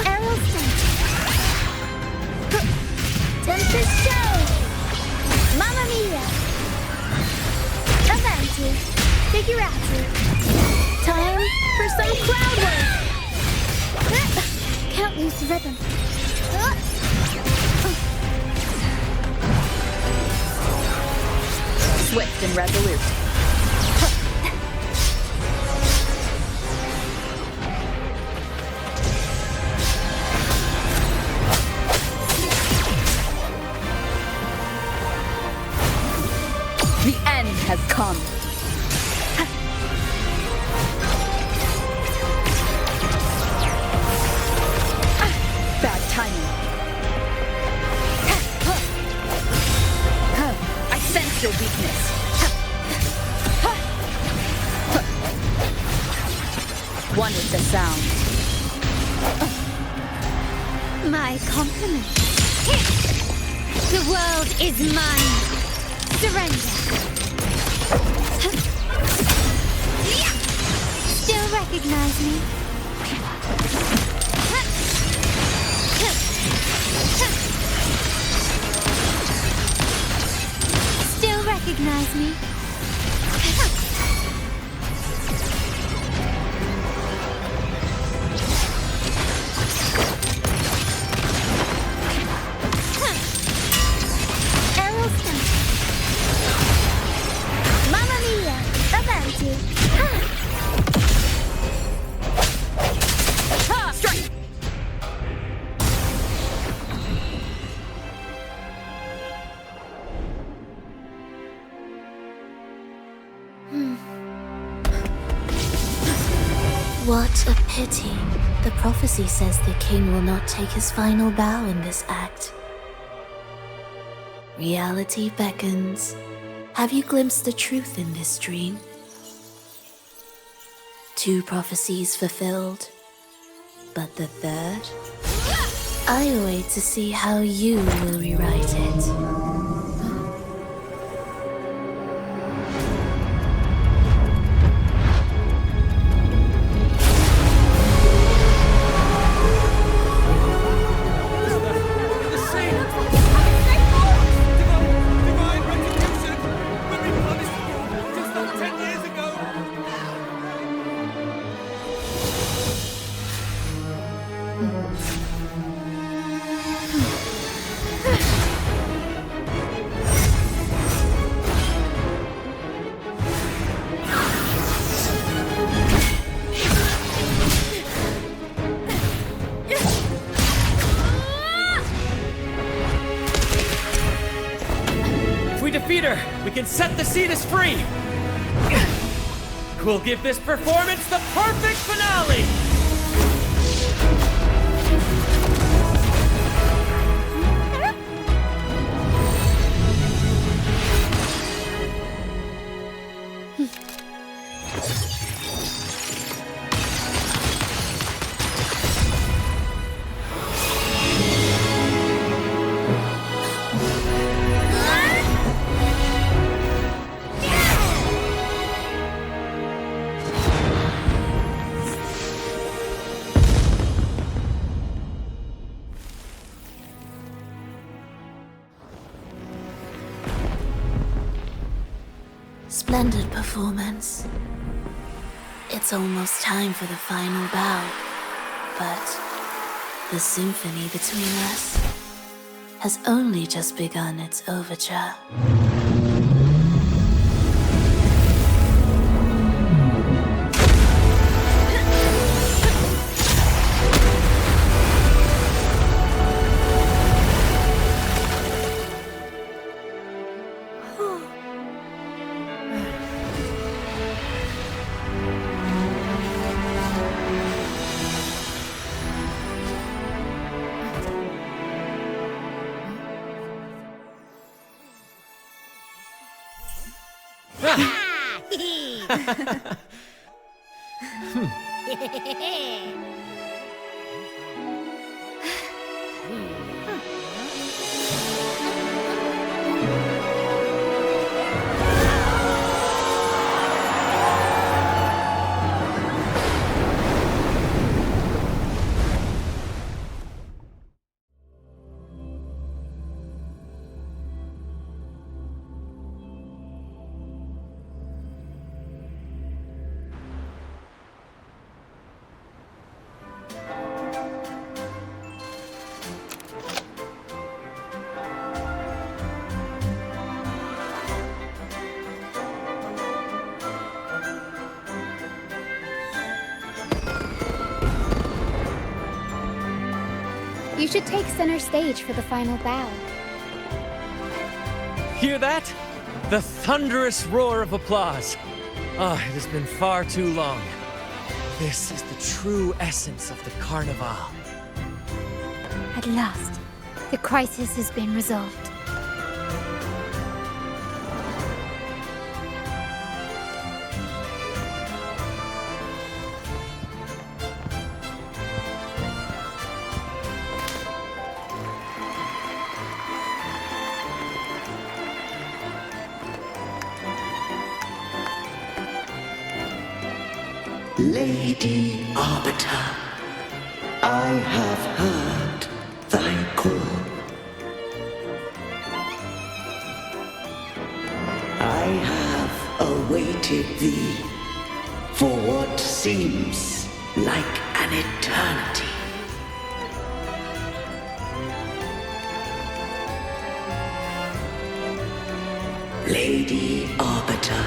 [SPEAKER 1] Arrowstone. Tempest show! Mamma mia! Avanti! Figurati! Time for some cloud work! Can't lose the rhythm.
[SPEAKER 4] Swift and resolute. The end has come. Bad timing. I sense your weakness. One with the sound.
[SPEAKER 1] My compliment. The world is mine. Surrender. Still recognize me?
[SPEAKER 20] What a pity. The prophecy says the king will not take his final bow in this act. Reality beckons. Have you glimpsed the truth in this dream? 2 prophecies fulfilled, but the third? I await to see how you will rewrite it.
[SPEAKER 6] We can set the Cetus free! We'll give this performance the perfect finale!
[SPEAKER 20] Splendid performance. It's almost time for the final bow, but the symphony between us has only just begun its overture.
[SPEAKER 1] You should take center stage for the final bow.
[SPEAKER 6] Hear that? The thunderous roar of applause. Ah, it has been far too long. This is the true essence of the Carnevale.
[SPEAKER 14] At last, the crisis has been resolved.
[SPEAKER 22] Lady Arbiter, I have heard thy call. I have awaited thee for what seems like an eternity. Lady Arbiter,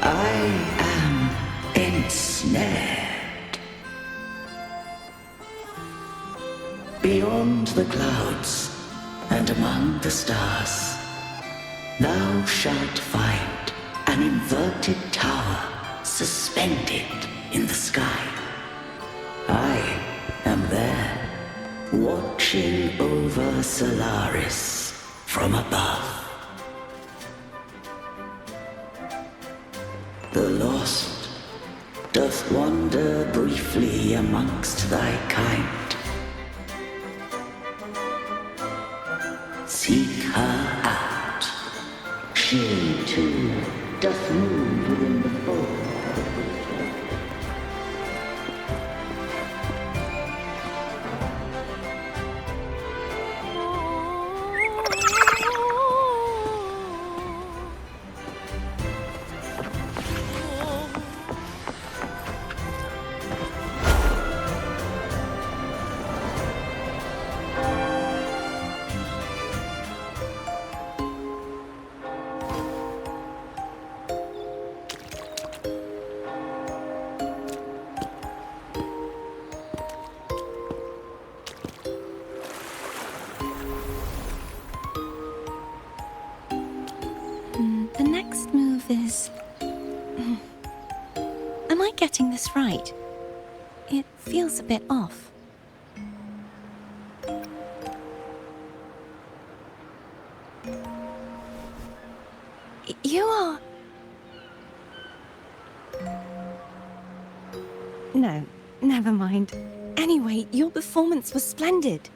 [SPEAKER 22] I am ensnared. Beyond the clouds and among the stars, thou shalt find an inverted tower suspended in the sky.
[SPEAKER 2] watching over Solaris from above. The lost doth wander briefly amongst thy kind. Seek her out. She too doth move within the fold.
[SPEAKER 3] The next move is... Am I getting this right? It feels a bit off. You are... No, never mind. Anyway, your performance was splendid.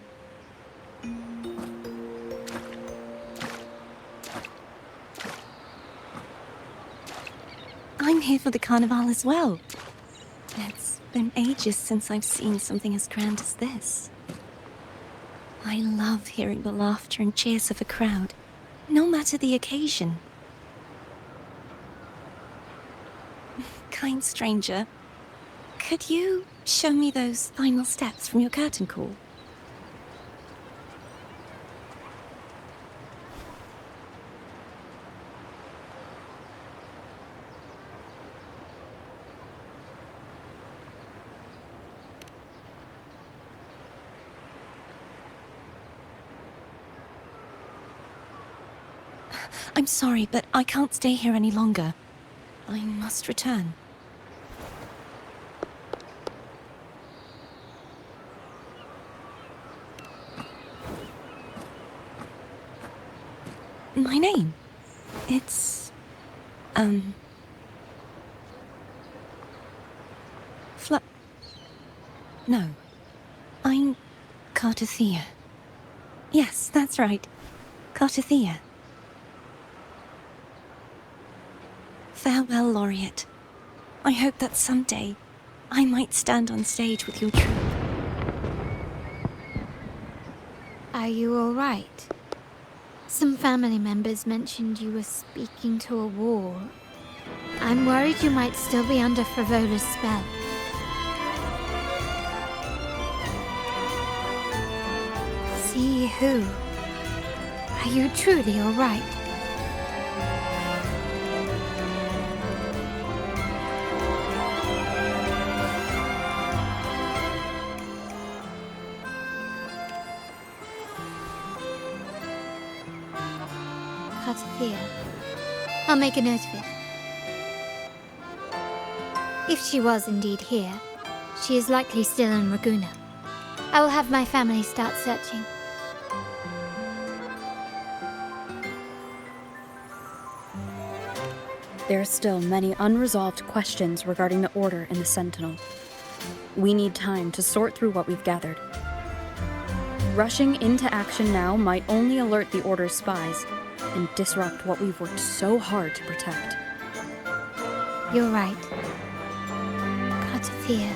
[SPEAKER 3] I'm here for the Carnevale as well. It's been ages since I've seen something as grand as this. I love hearing the laughter and cheers of a crowd, no matter the occasion. Kind stranger, could you show me those final steps from your curtain call? I'm sorry, but I can't stay here any longer. I must return. My name? It's... No. I'm... Cartothea. Yes, that's right. Cartothea. Farewell, Laureate. I hope that someday I might stand on stage with your troupe.
[SPEAKER 14] Are you all right? Some family members mentioned you were speaking to a wall. I'm worried you might still be under Phrolov's spell. See who? Are you truly all right? Cartothea. I'll make a note of it. If she was indeed here, she is likely still in Ragusa. I will have my family start searching.
[SPEAKER 4] There are still many unresolved questions regarding the Order and the Sentinel. We need time to sort through what we've gathered. Rushing into action now might only alert the Order's spies and disrupt what we've worked so hard to protect.
[SPEAKER 14] You're right. Cartothea.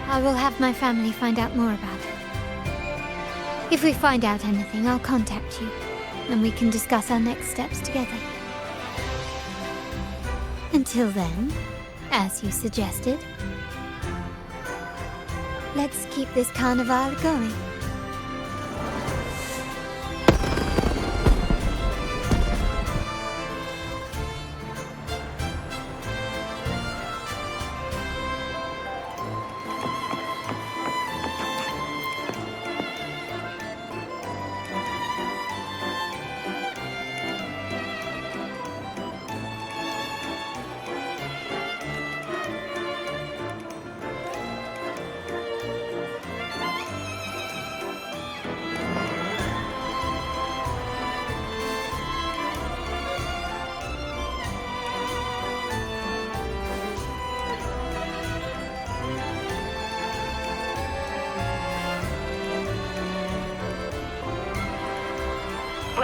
[SPEAKER 14] I will have my family find out more about it. If we find out anything, I'll contact you, and we can discuss our next steps together. Until then, as you suggested, let's keep this Carnevale going.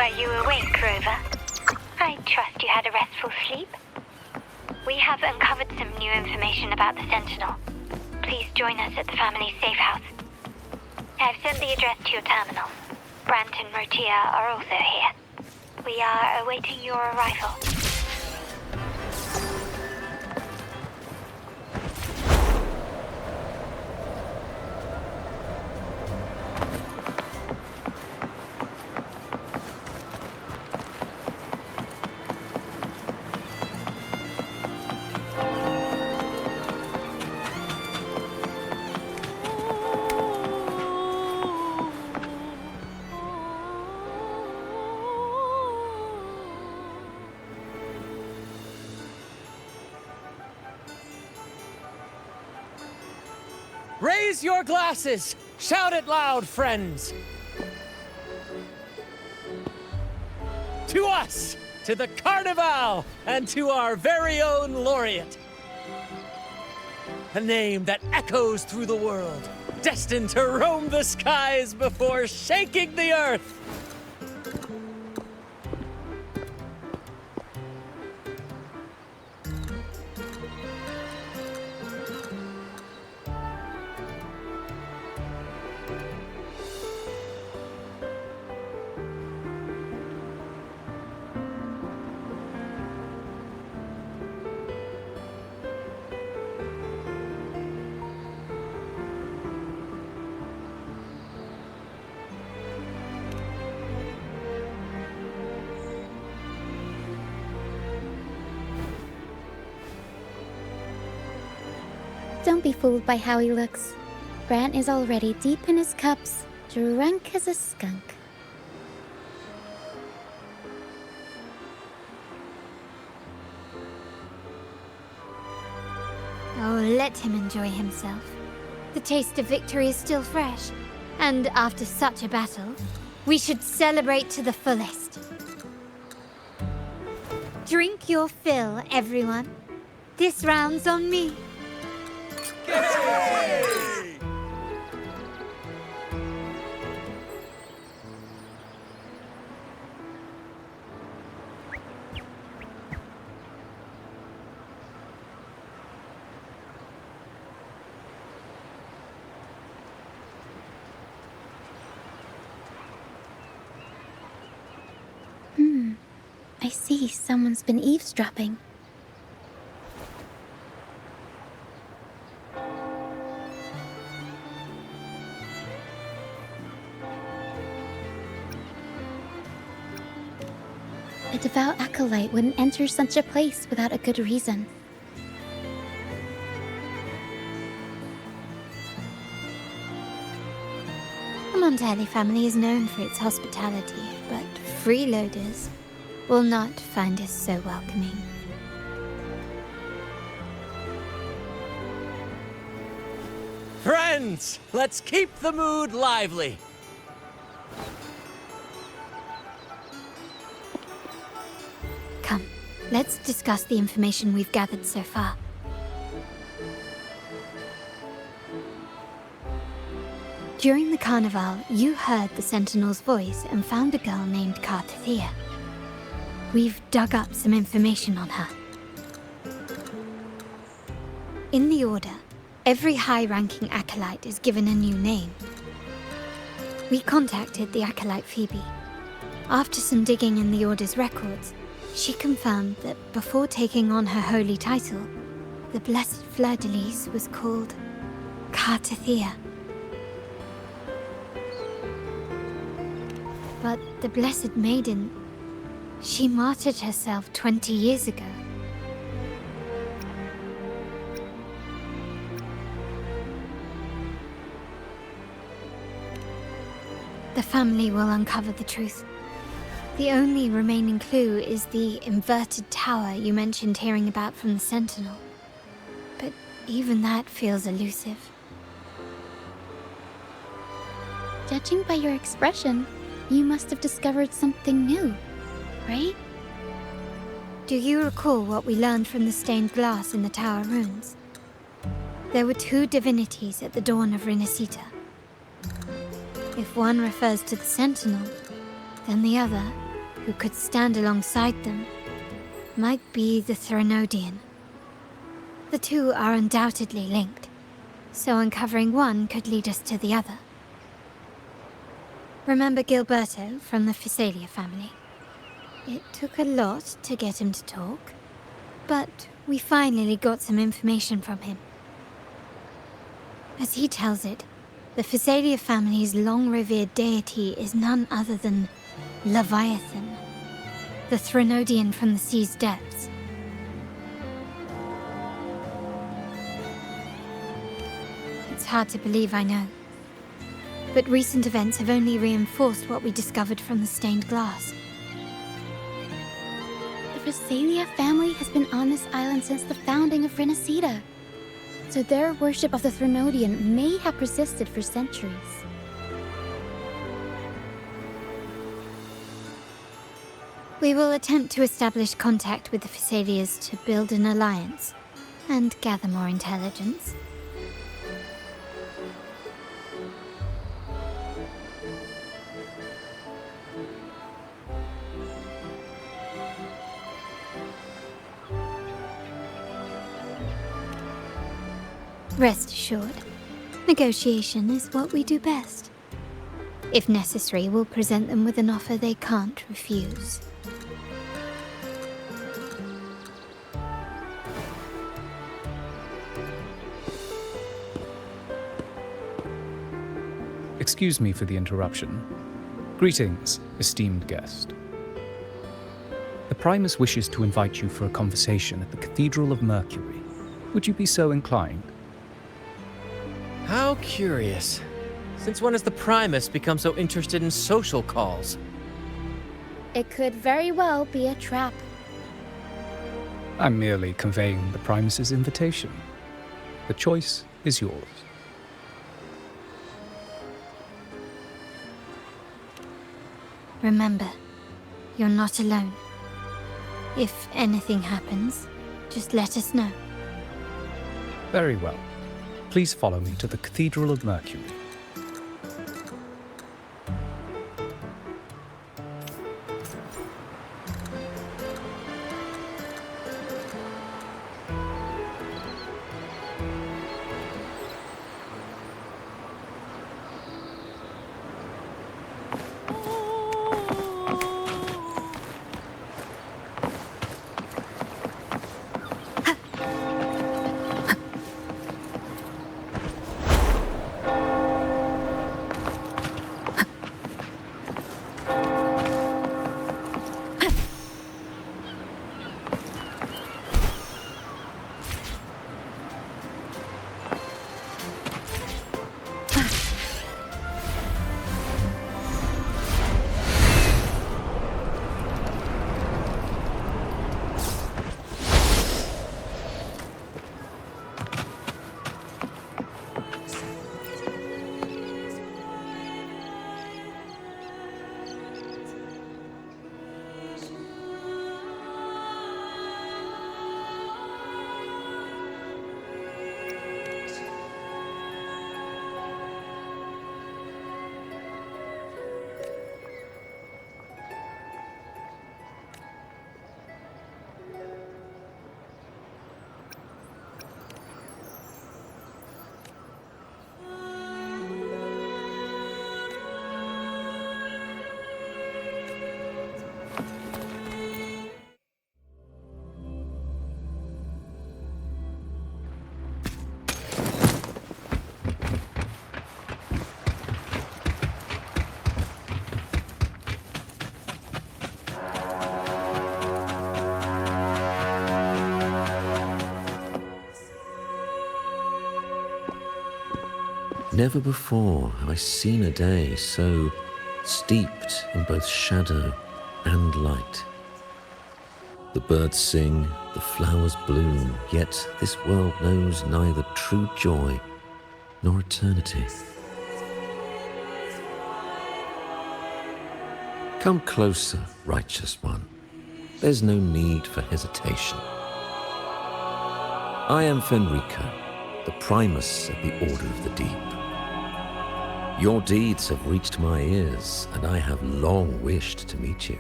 [SPEAKER 5] Were you awake, Rover? I trust you had a restful sleep. We have uncovered some new information about the Sentinel. Please join us at the family's safe house. I've sent the address to your terminal. Brant and Rotia are also here. We are awaiting your arrival.
[SPEAKER 6] Raise your glasses! Shout it loud, friends! To us! To the Carnevale! And to our very own laureate! A name that echoes through the world, destined to roam the skies before shaking the earth!
[SPEAKER 1] Don't be fooled by how he looks. Brant is already deep in his cups, drunk as a skunk.
[SPEAKER 14] Oh, let him enjoy himself. The taste of victory is still fresh. And after such a battle, we should celebrate to the fullest. Drink your fill, everyone. This round's on me.
[SPEAKER 1] I see someone's been eavesdropping. A devout acolyte wouldn't enter such a place without a good reason.
[SPEAKER 14] The Montelli family is known for its hospitality, but freeloaders will not find us so welcoming.
[SPEAKER 6] Friends, let's keep the mood lively.
[SPEAKER 14] Come, let's discuss the information we've gathered so far. During the Carnival, you heard the Sentinel's voice and found a girl named Carlotta. We've dug up some information on her. In the Order, every high-ranking acolyte is given a new name. We contacted the acolyte Phoebe. After some digging in the Order's records, she confirmed that before taking on her holy title, the Blessed Fleur-de-Lis was called Carlotta. But the Blessed Maiden, she martyred herself 20 years ago. The family will uncover the truth. The only remaining clue is the inverted tower you mentioned hearing about from the Sentinel. But even that feels elusive.
[SPEAKER 1] Judging by your expression, you must have discovered something new, right?
[SPEAKER 14] Do you recall what we learned from the stained glass in the tower runes? There were two divinities at the dawn of Renascita. If one refers to the Sentinel, then the other who could stand alongside them might be the Threnodian. The two are undoubtedly linked, so uncovering one could lead us to the other. Remember Gilberto from the Physalia family? It took a lot to get him to talk, but we finally got some information from him. As he tells it, the Physalia family's long-revered deity is none other than Leviathan, the Threnodian from the sea's depths. It's hard to believe, I know. But recent events have only reinforced what we discovered from the stained glass.
[SPEAKER 1] The Physalia family has been on this island since the founding of Renacida, so their worship of the Threnodian may have persisted for centuries.
[SPEAKER 14] We will attempt to establish contact with the Physalias to build an alliance and gather more intelligence. Rest assured, negotiation is what we do best. If necessary, we'll present them with an offer they can't refuse.
[SPEAKER 7] Excuse me for the interruption. Greetings, esteemed guest. The Primus wishes to invite you for a conversation at the Cathedral of Mercury. Would you be so inclined?
[SPEAKER 6] How curious. Since when has the Primus become so interested in social calls?
[SPEAKER 1] It could very well be a trap.
[SPEAKER 7] I'm merely conveying the Primus's invitation. The choice is yours.
[SPEAKER 14] Remember, you're not alone. If anything happens, just let us know.
[SPEAKER 7] Very well. Please follow me to the Cathedral of Mercury.
[SPEAKER 9] Never before have I seen a day so steeped in both shadow and light. The birds sing, the flowers bloom, yet this world knows neither true joy nor eternity. Come closer, righteous one. There's no need for hesitation. I am Fenrico, the Primus of the Order of the Deep. Your deeds have reached my ears, and I have long wished to meet you.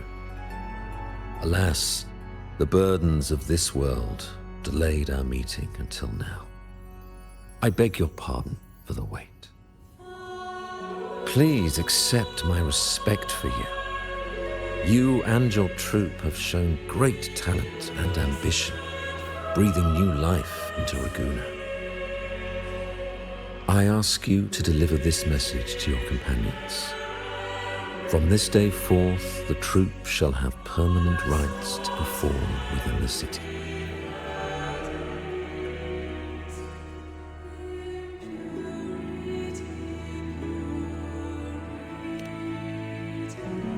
[SPEAKER 9] Alas, the burdens of this world delayed our meeting until now. I beg your pardon for the wait. Please accept my respect for you. You and your troupe have shown great talent and ambition, breathing new life into Ragusa. I ask you to deliver this message to your companions. From this day forth, the troupe shall have permanent rights to perform within the city.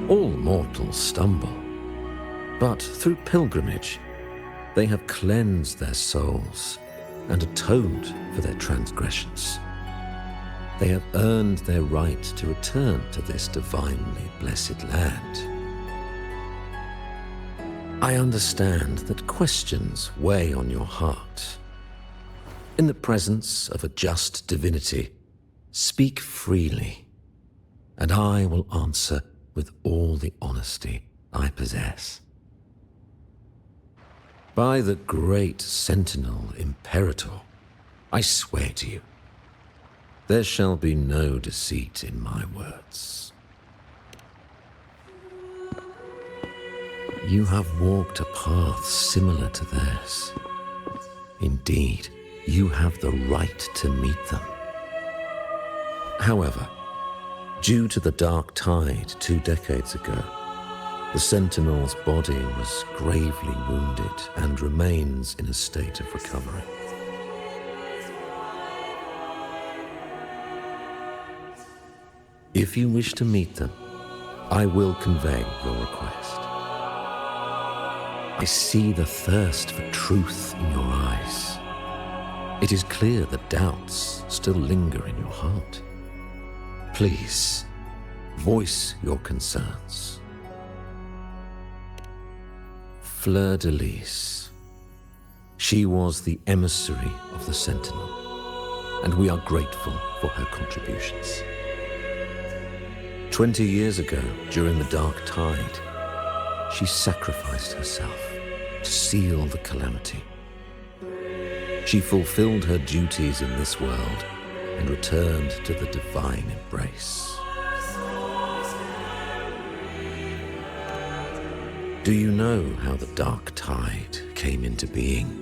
[SPEAKER 9] All mortals stumble, but through pilgrimage, they have cleansed their souls and atoned for their transgressions. They have earned their right to return to this divinely blessed land. I understand that questions weigh on your heart. In the presence of a just divinity, speak freely, and I will answer with all the honesty I possess. By the great Sentinel Imperator, I swear to you, there shall be no deceit in my words. You have walked a path similar to theirs. Indeed, you have the right to meet them. However, due to the dark tide 2 decades ago, the Sentinel's body was gravely wounded and remains in a state of recovery. If you wish to meet them, I will convey your request. I see the thirst for truth in your eyes. It is clear that doubts still linger in your heart. Please, voice your concerns. Fleur de Lis. She was the emissary of the Sentinel, and we are grateful for her contributions. 20 years ago, during the Dark Tide, she sacrificed herself to seal the calamity. She fulfilled her duties in this world and returned to the divine embrace. Do you know how the Dark Tide came into being?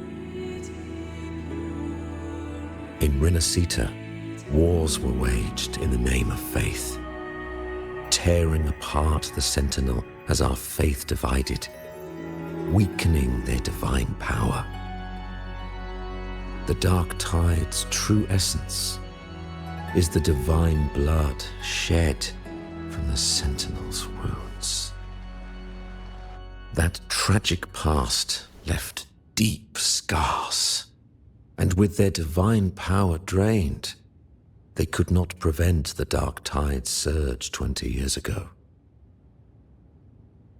[SPEAKER 9] In Renacita, wars were waged in the name of faith, tearing apart the Sentinel as our faith divided, weakening their divine power. The Dark Tide's true essence is the divine blood shed from the Sentinel's wounds. That tragic past left deep scars, and with their divine power drained, they could not prevent the Dark Tide's surge 20 years ago.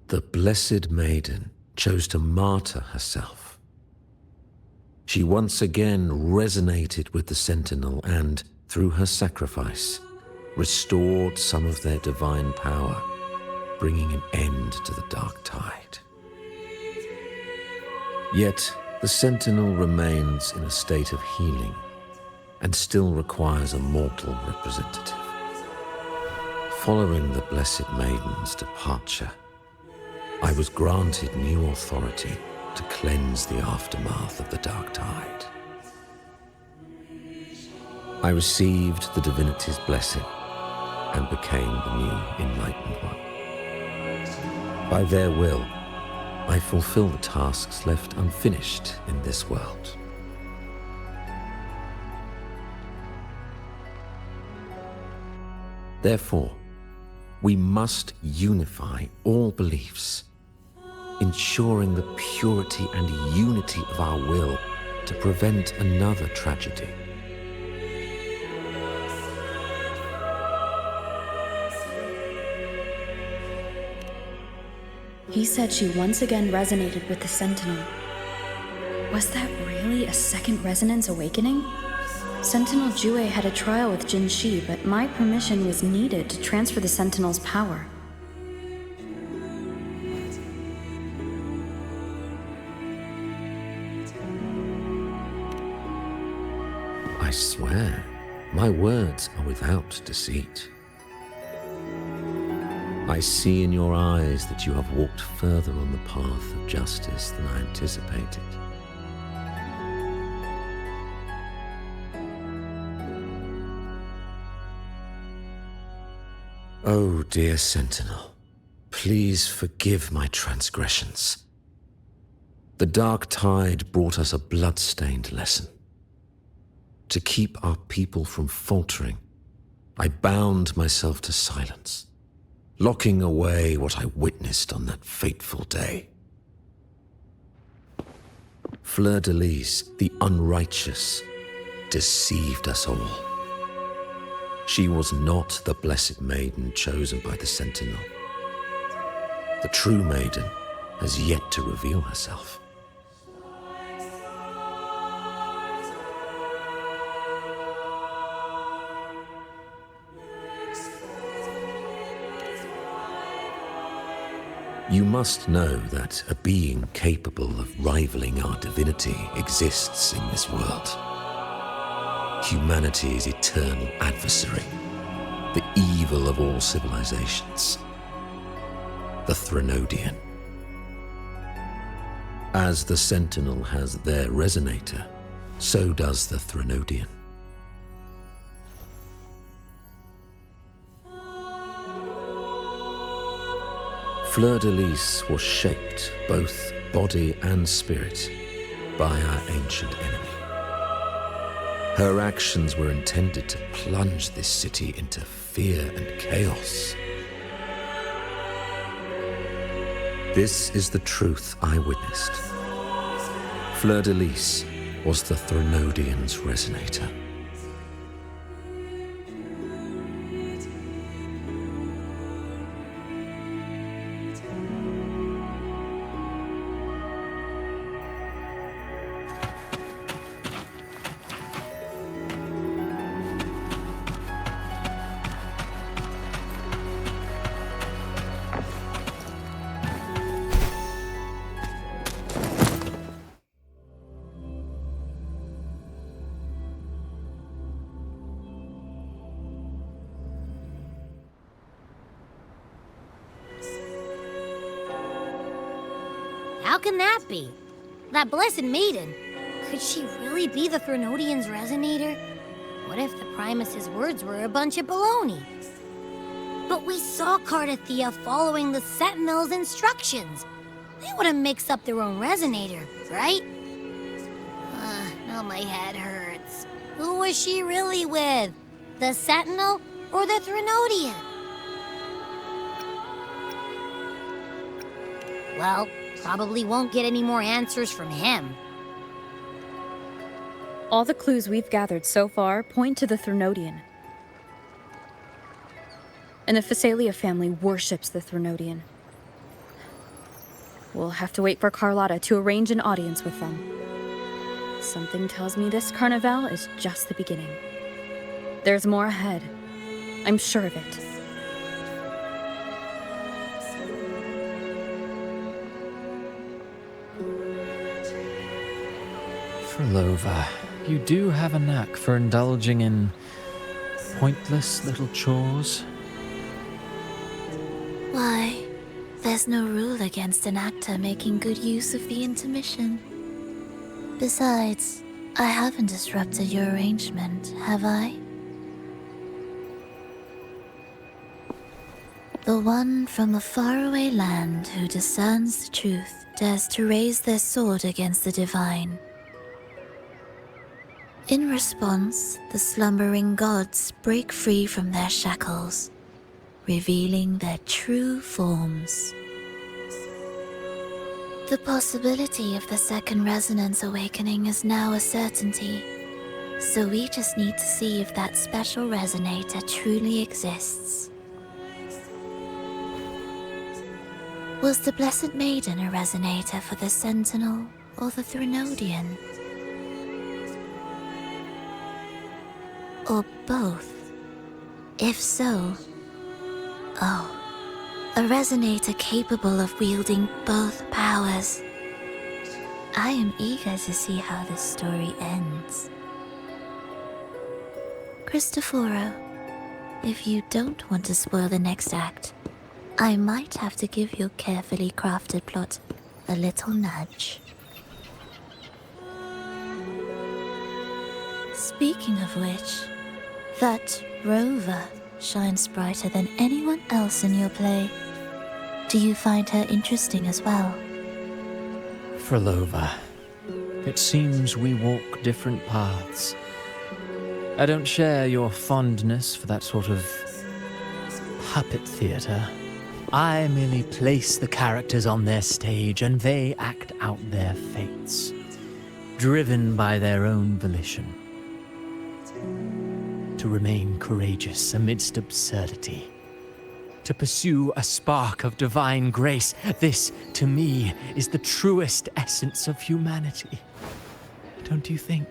[SPEAKER 9] The Blessed Maiden chose to martyr herself. She once again resonated with the Sentinel and, through her sacrifice, restored some of their divine power, bringing an end to the Dark Tide. Yet, the Sentinel remains in a state of healing and still requires a mortal representative. Following the Blessed Maiden's departure, I was granted new authority to cleanse the aftermath of the Dark Tide. I received the divinity's blessing and became the new Enlightened One. By their will, I fulfill the tasks left unfinished in this world. Therefore, we must unify all beliefs, ensuring the purity and unity of our will to prevent another tragedy.
[SPEAKER 4] He said she once again resonated with the Sentinel. Was that really a second resonance awakening? Sentinel Jue had a trial with Jin Shi, but my permission was needed to transfer the Sentinel's power.
[SPEAKER 9] I swear, my words are without deceit. I see in your eyes that you have walked further on the path of justice than I anticipated. Oh, dear Sentinel, please forgive my transgressions. The dark tide brought us a blood-stained lesson. To keep our people from faltering, I bound myself to silence, locking away what I witnessed on that fateful day. Fleur-de-Lis, the unrighteous, deceived us all. She was not the blessed maiden chosen by the Sentinel. The true maiden has yet to reveal herself. You must know that a being capable of rivaling our divinity exists in this world. Humanity's eternal adversary, the evil of all civilizations, the Threnodian. As the Sentinel has their resonator, so does the Threnodian. Fleur-de-Lis was shaped, both body and spirit, by our ancient enemy. Her actions were intended to plunge this city into fear and chaos. This is the truth I witnessed. Fleur-de-Lis was the Threnodian's resonator.
[SPEAKER 8] How can that be? That blessed maiden, could she really be the Threnodian's resonator? What if the Primus's words were a bunch of baloney? But we saw Cardothea following the Sentinel's instructions. They wouldn't mix up their own resonator, right? Now my head hurts. Who was she really with? The Sentinel or the Threnodian? Well, probably won't get any more answers from him.
[SPEAKER 4] All the clues we've gathered so far point to the Threnodian. And the Phasalia family worships the Threnodian. We'll have to wait for Carlotta to arrange an audience with them. Something tells me this Carnevale is just the beginning. There's more ahead. I'm sure of it.
[SPEAKER 6] Phrolova, you do have a knack for indulging in pointless little chores.
[SPEAKER 20] Why, there's no rule against an actor making good use of the intermission. Besides, I haven't disrupted your arrangement, have I? The one from a faraway land who discerns the truth dares to raise their sword against the divine. In response, the slumbering gods break free from their shackles, revealing their true forms. The possibility of the second resonance awakening is now a certainty, so we just need to see if that special resonator truly exists. Was the Blessed Maiden a resonator for the Sentinel or the Threnodian? Or both? If so, a resonator capable of wielding both powers. I am eager to see how this story ends. Cristoforo, if you don't want to spoil the next act, I might have to give your carefully crafted plot a little nudge. Speaking of which, that rover shines brighter than anyone else in your play. Do you find her interesting as well?
[SPEAKER 6] Phrolova, it seems we walk different paths. I don't share your fondness for that sort of puppet theater. I merely place the characters on their stage and they act out their fates, driven by their own volition. To remain courageous amidst absurdity. To pursue a spark of divine grace. This, to me, is the truest essence of humanity. Don't you think?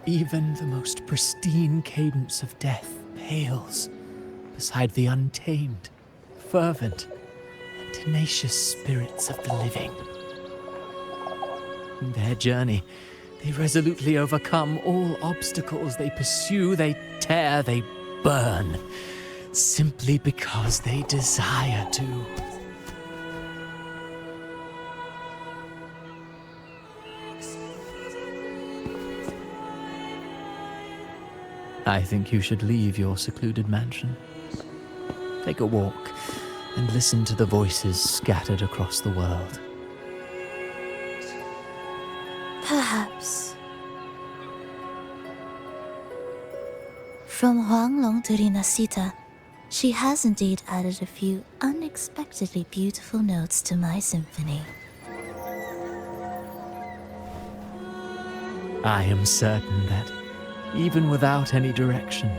[SPEAKER 6] Even the most pristine cadence of death pales beside the untamed, fervent, and tenacious spirits of the living. In their journey, they resolutely overcome all obstacles. They pursue, they tear, they burn, simply because they desire to. I think you should leave your secluded mansion. Take a walk and listen to the voices scattered across the world.
[SPEAKER 20] Perhaps. From Huanglong to Rinasita, she has indeed added a few unexpectedly beautiful notes to my symphony.
[SPEAKER 6] I am certain that, even without any direction,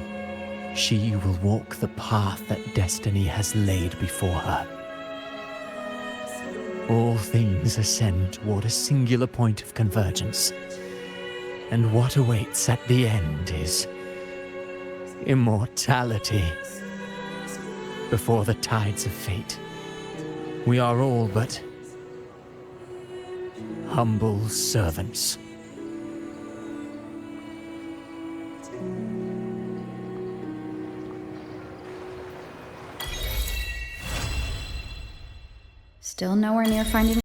[SPEAKER 6] she will walk the path that destiny has laid before her. All things ascend toward a singular point of convergence, and what awaits at the end is immortality. Before the tides of fate, we are all but humble servants.
[SPEAKER 4] Still nowhere near finding